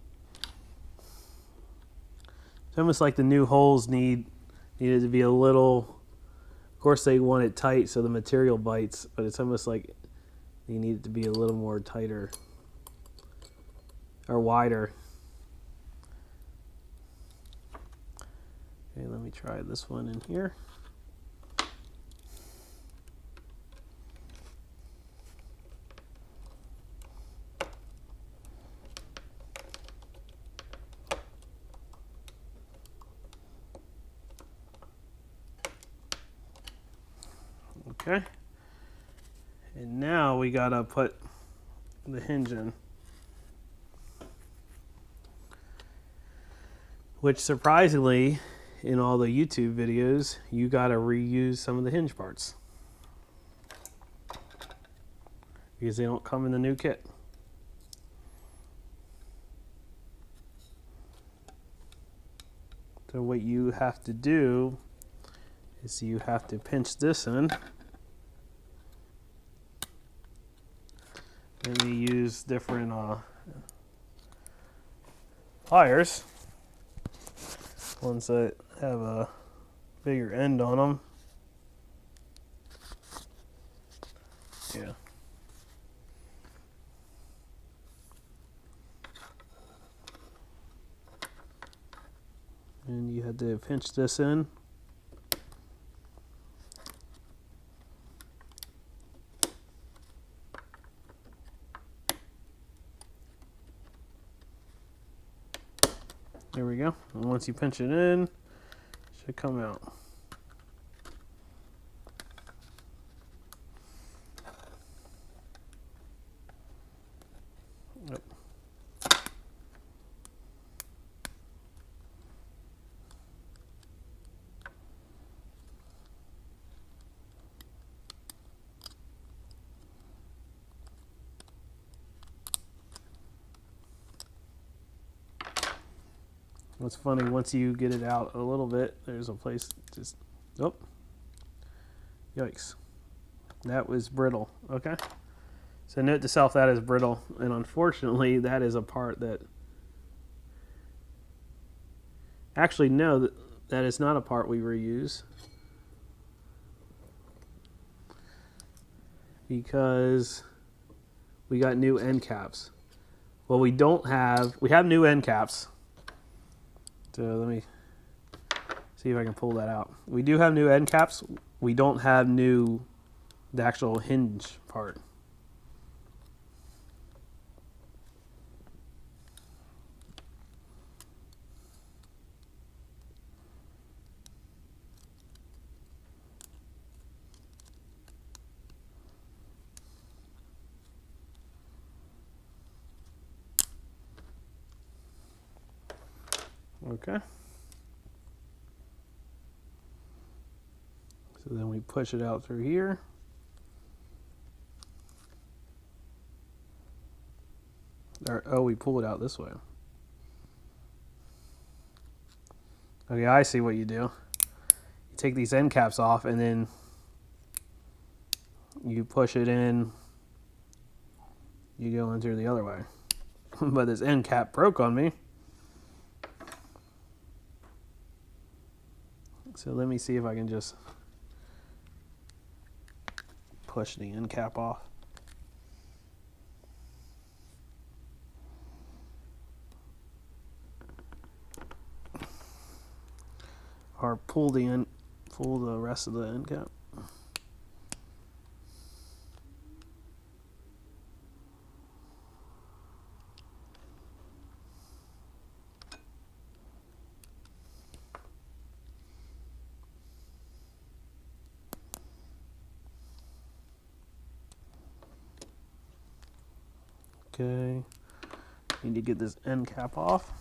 It's almost like the new holes needed to be a little, of course they want it tight so the material bites, but it's almost like they need it to be a little more tighter or wider. Okay, let me try this one in here. Okay, and now we gotta put the hinge in, which surprisingly in all the YouTube videos you gotta reuse some of the hinge parts because they don't come in the new kit. So what you have to do is you have to pinch this in. And we use different pliers, ones that have a bigger end on them. Yeah. And you had to pinch this in. There we go. And once you pinch it in, it should come out. Yep. What's funny, once you get it out a little bit, there's a place just, oh, yikes. That was brittle, okay? So note to self, that is brittle, and unfortunately that is a part that, actually no, that is not a part we reuse, because we got new end caps. Well, we have new end caps. So let me see if I can pull that out. We do have new end caps. We don't have the actual hinge part. Okay. So then we push it out through here. Or, oh, we pull it out this way. Okay, I see what you do. You take these end caps off and then you push it in. You go in through the other way. but this end cap broke on me. So let me see if I can just push the end cap off. Or pull the rest of the end cap. Okay, need to get this end cap off.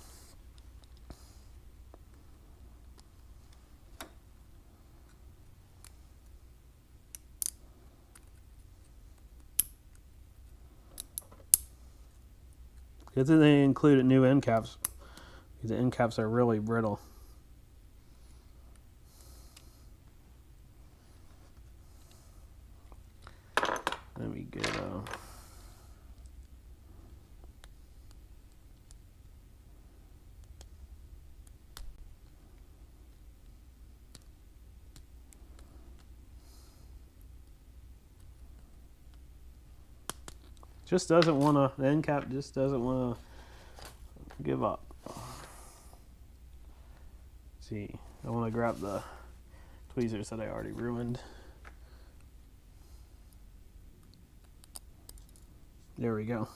Good thing they included new end caps. The end caps are really brittle. Let me get just doesn't want to, the end cap just doesn't want to give up. Let's see, I want to grab the tweezers that I already ruined. There we go.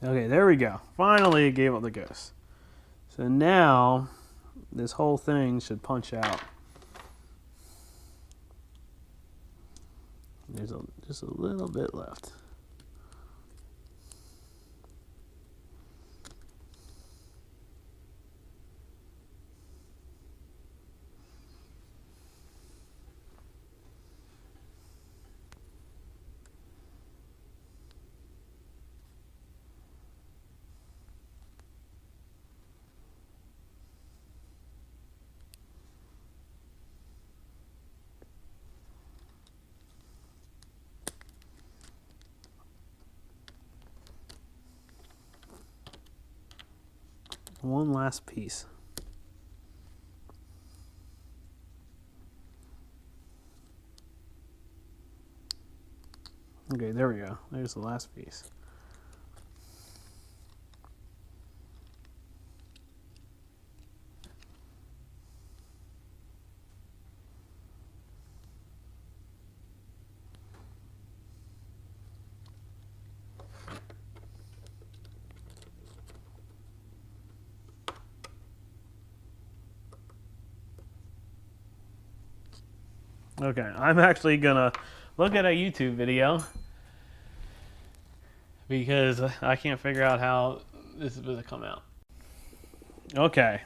Okay, there we go. Finally, it gave up the ghost. So now, this whole thing should punch out. There's just a little bit left. One last piece. Okay, there we go. There's the last piece. Okay, I'm actually gonna look at a YouTube video because I can't figure out how this is supposed to come out. Okay,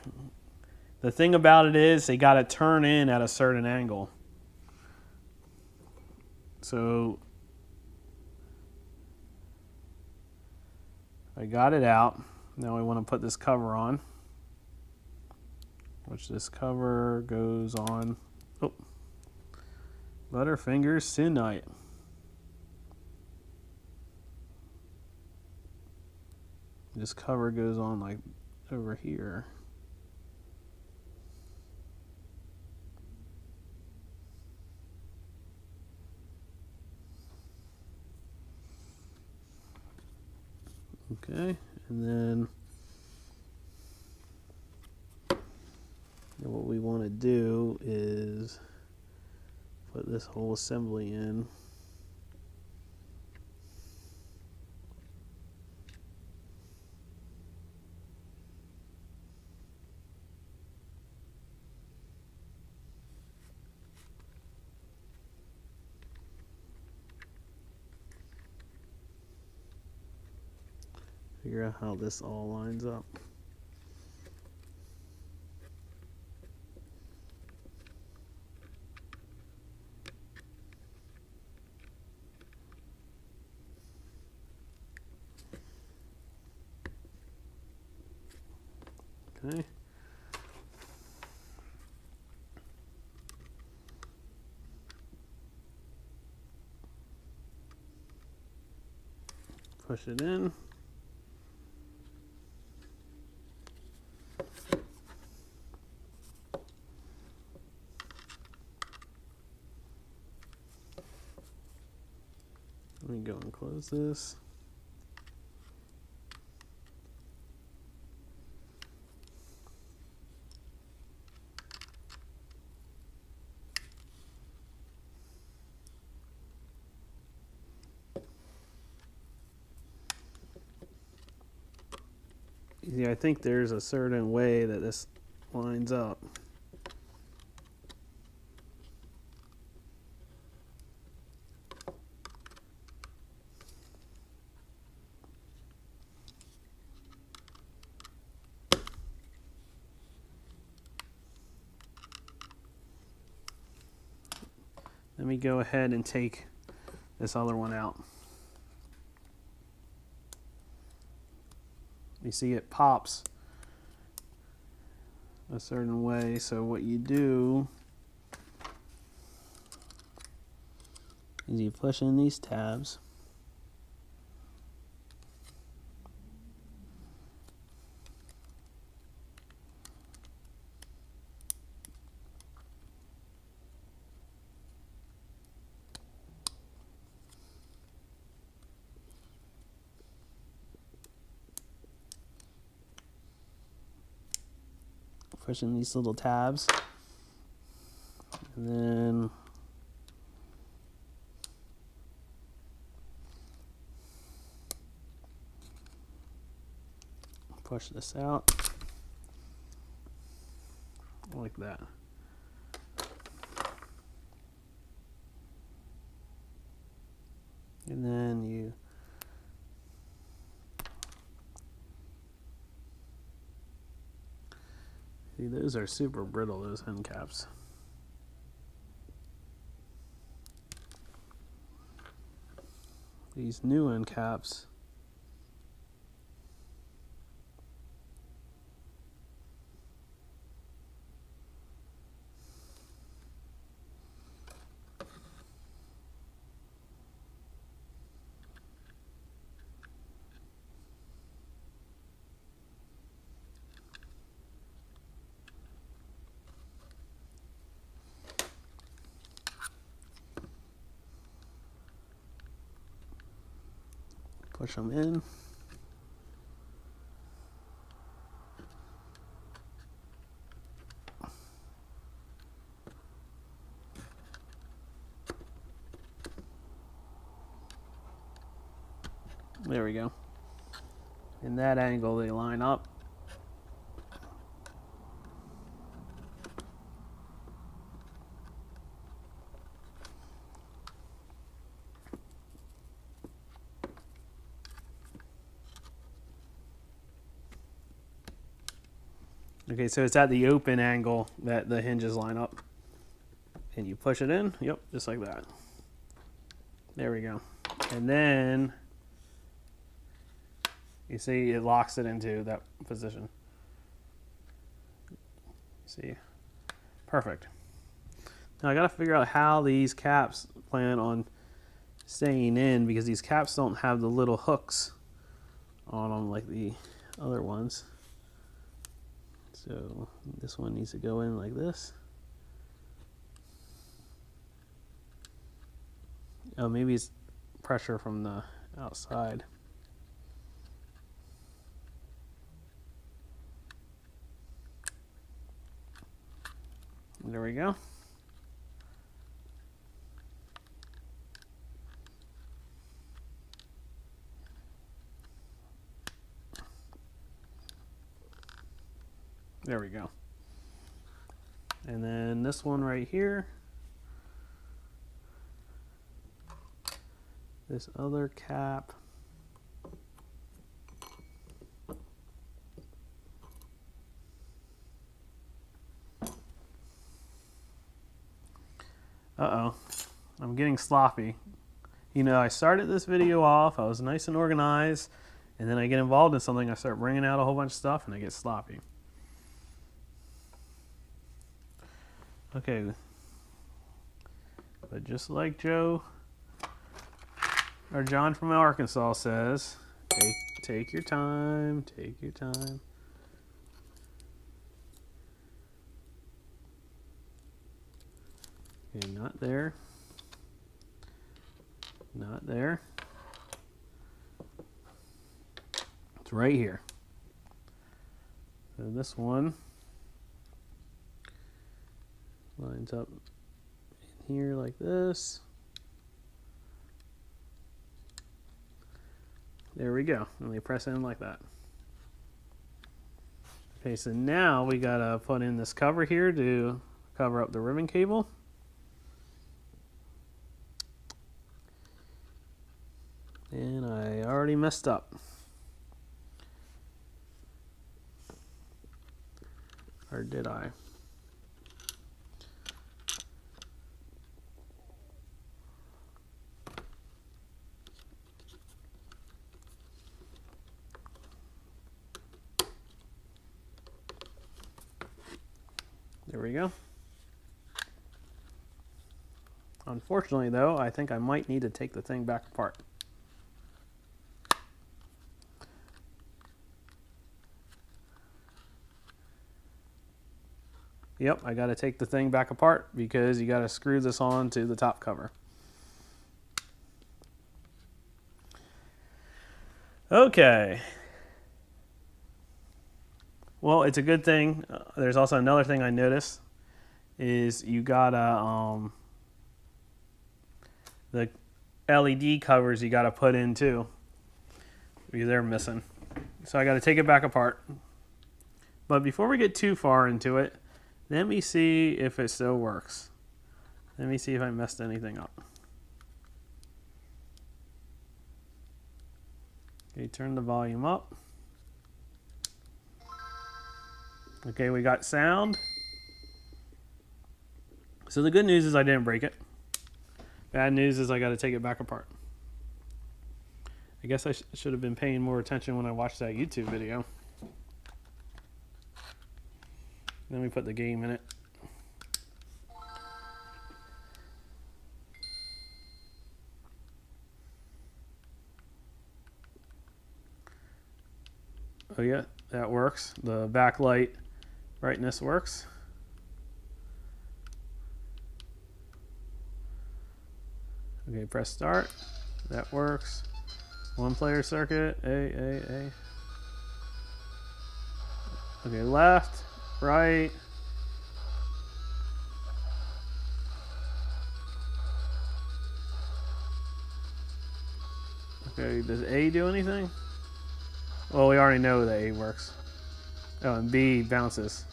the thing about it is they got to turn in at a certain angle. So I got it out. Now we want to put this cover on, which this cover goes on. Oh. Butterfingers tonight. This cover goes on like over here. Okay, and then what we want to do is put this whole assembly in. Figure out how this all lines up. Okay. Push it in. Let me go and close this. Yeah, I think there's a certain way that this lines up. Let me go ahead and take this other one out. You see it pops a certain way, so what you do is you push in these tabs. Push in these little tabs, and then push this out like that. And then you see, those are super brittle, those end caps. These new end caps push them in. There we go. In that angle, they line up. Okay, so it's at the open angle that the hinges line up. And you push it in, yep, just like that. There we go. And then you see it locks it into that position. See, perfect. Now I gotta figure out how these caps plan on staying in, because these caps don't have the little hooks on them like the other ones. So this one needs to go in like this. Oh, maybe it's pressure from the outside. There we go. There we go. And then this one right here, this other cap, Uh-oh. I'm getting sloppy. You know, I started this video off, I was nice and organized, and then I get involved in something, I start bringing out a whole bunch of stuff, and I get sloppy. Okay. But just like Joe, or John from Arkansas says, take your time, take your time. Okay, not there. Not there. It's right here. So this one lines up in here like this. There we go. And we press in like that. Okay, so now we gotta put in this cover here to cover up the ribbon cable. And I already messed up. Or did I? There we go. Unfortunately though, I think I might need to take the thing back apart. Yep, I got to take the thing back apart because you got to screw this on to the top cover. Okay. Well, it's a good thing. There's also another thing I noticed is you gotta the LED covers you gotta put in too because they're missing. So I got to take it back apart. But before we get too far into it, let me see if it still works. Let me see if I messed anything up. Okay, turn the volume up. Okay, we got sound. So the good news is I didn't break it. Bad news is I got to take it back apart. I guess I should have been paying more attention when I watched that YouTube video. Then we put the game in it. Oh yeah, that works. The backlight brightness works. Okay, press start. That works. One player circuit. A. Okay, left, right. Okay, does A do anything? Well, we already know that A works. Oh, and B bounces.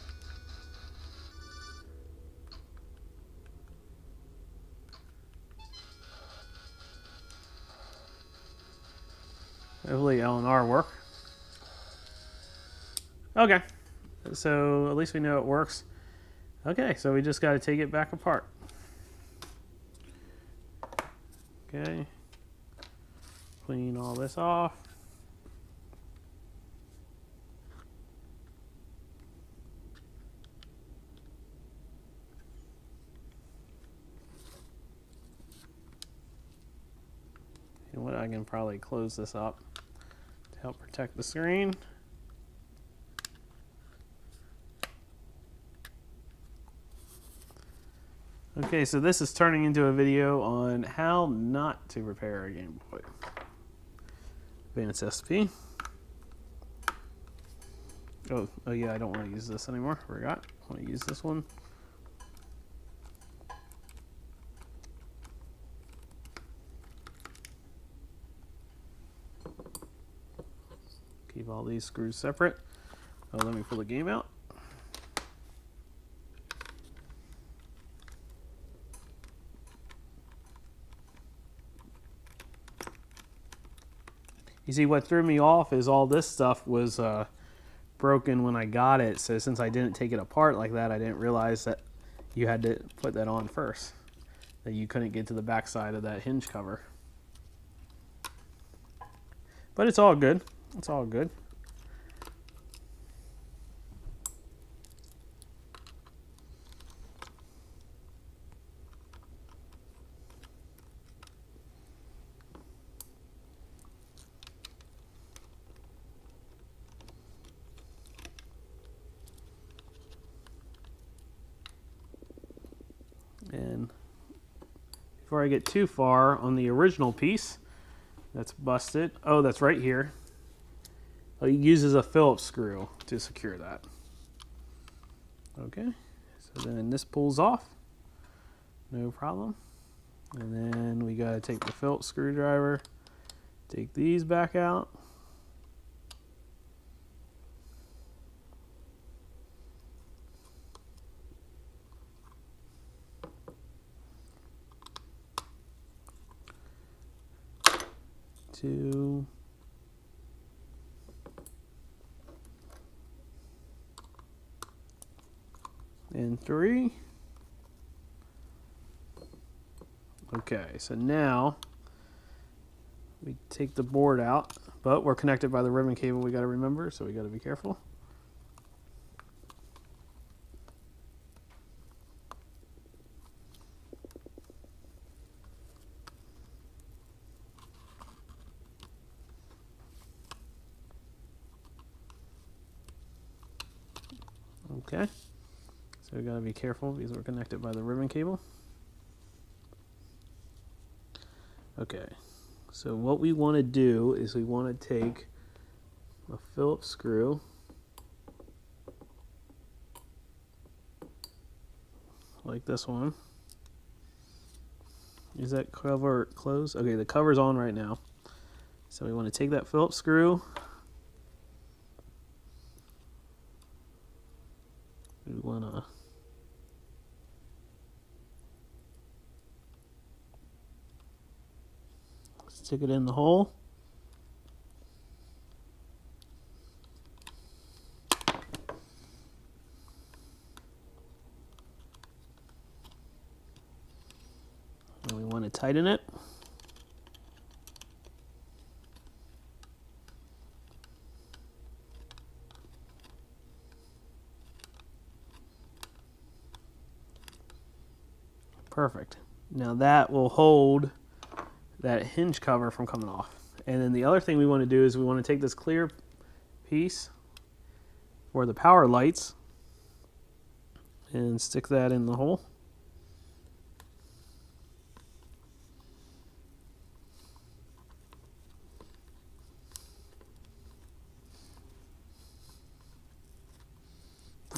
Hopefully L and R work. Okay, so at least we know it works. Okay, so we just got to take it back apart. Okay, clean all this off. You know what, I can probably close this up to help protect the screen. Okay, so this is turning into a video on how not to repair a Game Boy Advance SP. Oh yeah, I don't want to use this anymore. Forgot. I want to use this one. Keep all these screws separate. Oh, let me pull the game out. You see, what threw me off is all this stuff was broken when I got it. So since I didn't take it apart like that, I didn't realize that you had to put that on first. that you couldn't get to the back side of that hinge cover. But it's all good. It's all good. And before I get too far on the original piece that's busted, oh, that's right here. It uses a Phillips screw to secure that. Okay, so then this pulls off, no problem. And then we gotta take the Phillips screwdriver, take these back out. Two. And three. Okay, so now we take the board out, but we're connected by the ribbon cable, we got to remember, so we got to be careful. Okay, so we got to be careful because we're connected by the ribbon cable. Okay, so what we want to do is we want to take a Phillips screw, like this one. Is that cover closed? Okay, the cover's on right now. So we want to take that Phillips screw. We want to stick it in the hole. And we want to tighten it. Perfect. Now that will hold that hinge cover from coming off. And then the other thing we want to do is we want to take this clear piece for the power lights and stick that in the hole.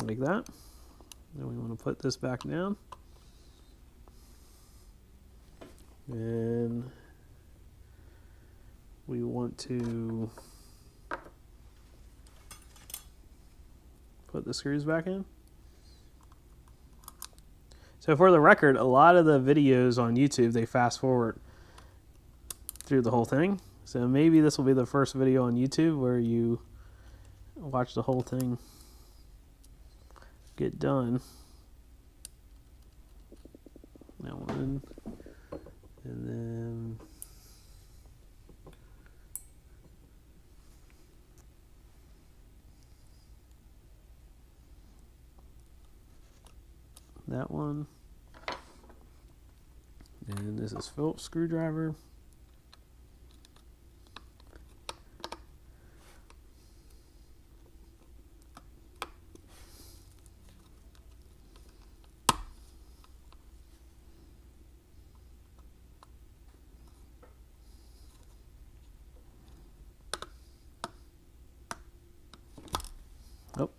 Like that. Then we want to put this back down. And we want to put the screws back in. So for the record, a lot of the videos on YouTube, they fast forward through the whole thing. So maybe this will be the first video on YouTube where you watch the whole thing get done. That one. And then that one. And this is Phillips screwdriver. Oh.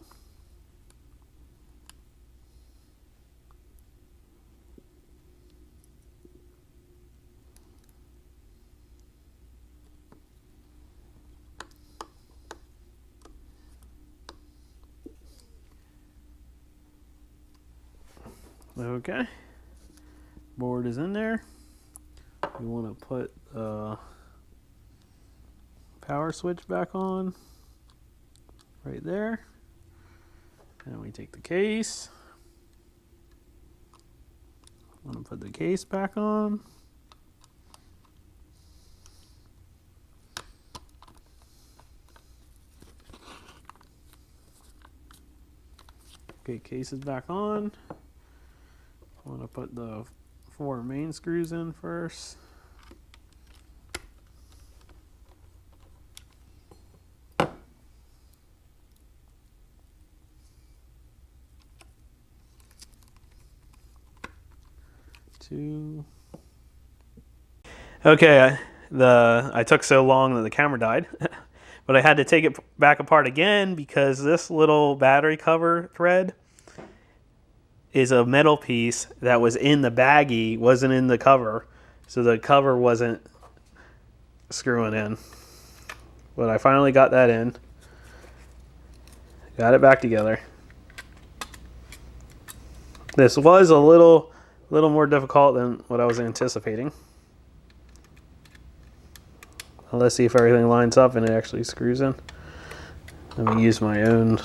Okay. Board is in there. We want to put the power switch back on right there. And we take the case, I'm going to put the case back on. Okay, case is back on. I want to put the 4 main screws in first. Two. Okay, I took so long that the camera died, but I had to take it back apart again because this little battery cover thread is a metal piece that was in the baggie, wasn't in the cover, so the cover wasn't screwing in. But I finally got that in, got it back together. This was a little more difficult than what I was anticipating. Let's see if everything lines up and it actually screws in. Let me use my own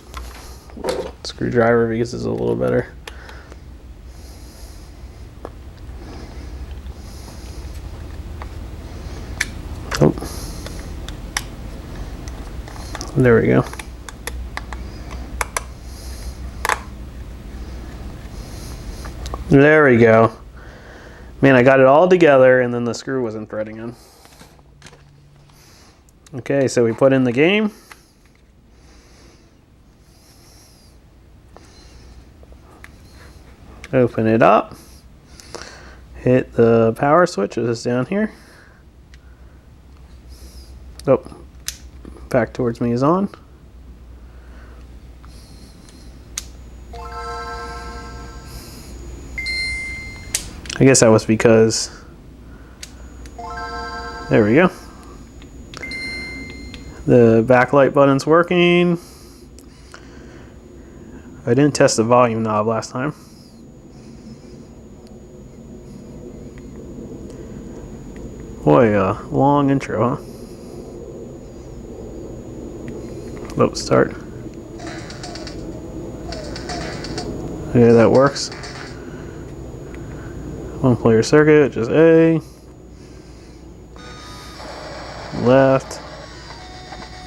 screwdriver because it's a little better. Oh. There we go. There we go. Man, I got it all together and then the screw wasn't threading in. Okay, so we put in the game. Open it up. Hit the power switch, which is down here. Oh, back towards me is on. I guess that was because, there we go. The backlight button's working. I didn't test the volume knob last time. Boy, long intro, huh? Oh, start. Okay, that works. One player circuit, just A. Left.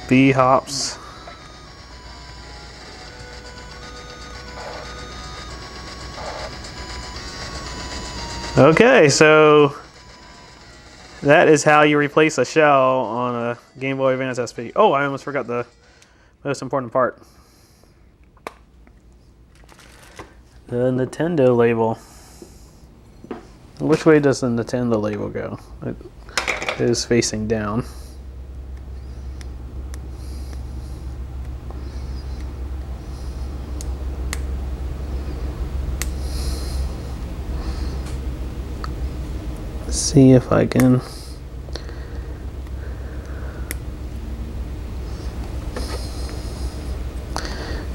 B hops. Okay, so that is how you replace a shell on a Game Boy Advance SP. Oh, I almost forgot the most important part. The Nintendo label. Which way does the Nintendo label go? It is facing down. Let's see if I can.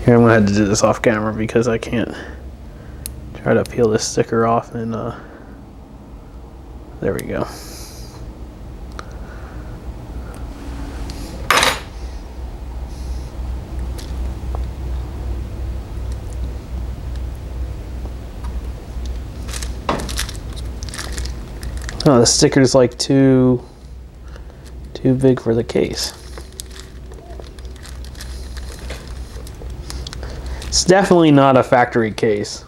Here, I'm gonna have to do this off camera because I can't try to peel this sticker off and there we go. Oh, the sticker's like too big for the case. It's definitely not a factory case,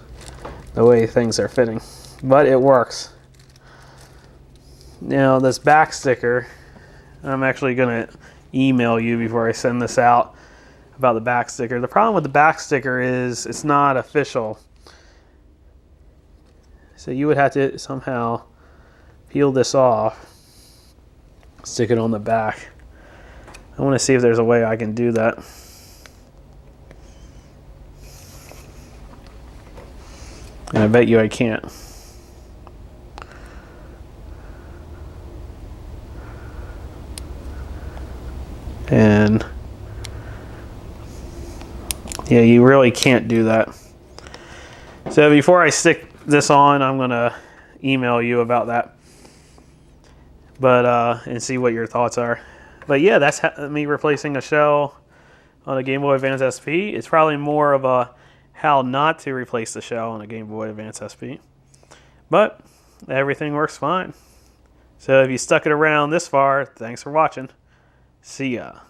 the way things are fitting, but it works. Now this back sticker, I'm actually gonna email you before I send this out about the back sticker. The problem with the back sticker is it's not official. So you would have to somehow peel this off, stick it on the back. I want to see if there's a way I can do that. And I bet you I can't. And yeah, you really can't do that. So before I stick this on, I'm gonna email you about that, but and see what your thoughts are. But yeah, that's me replacing a shell on a Game Boy Advance SP. It's probably more of a how not to replace the shell on a Game Boy Advance SP. But everything works fine. So if you stuck it around this far, thanks for watching. See ya.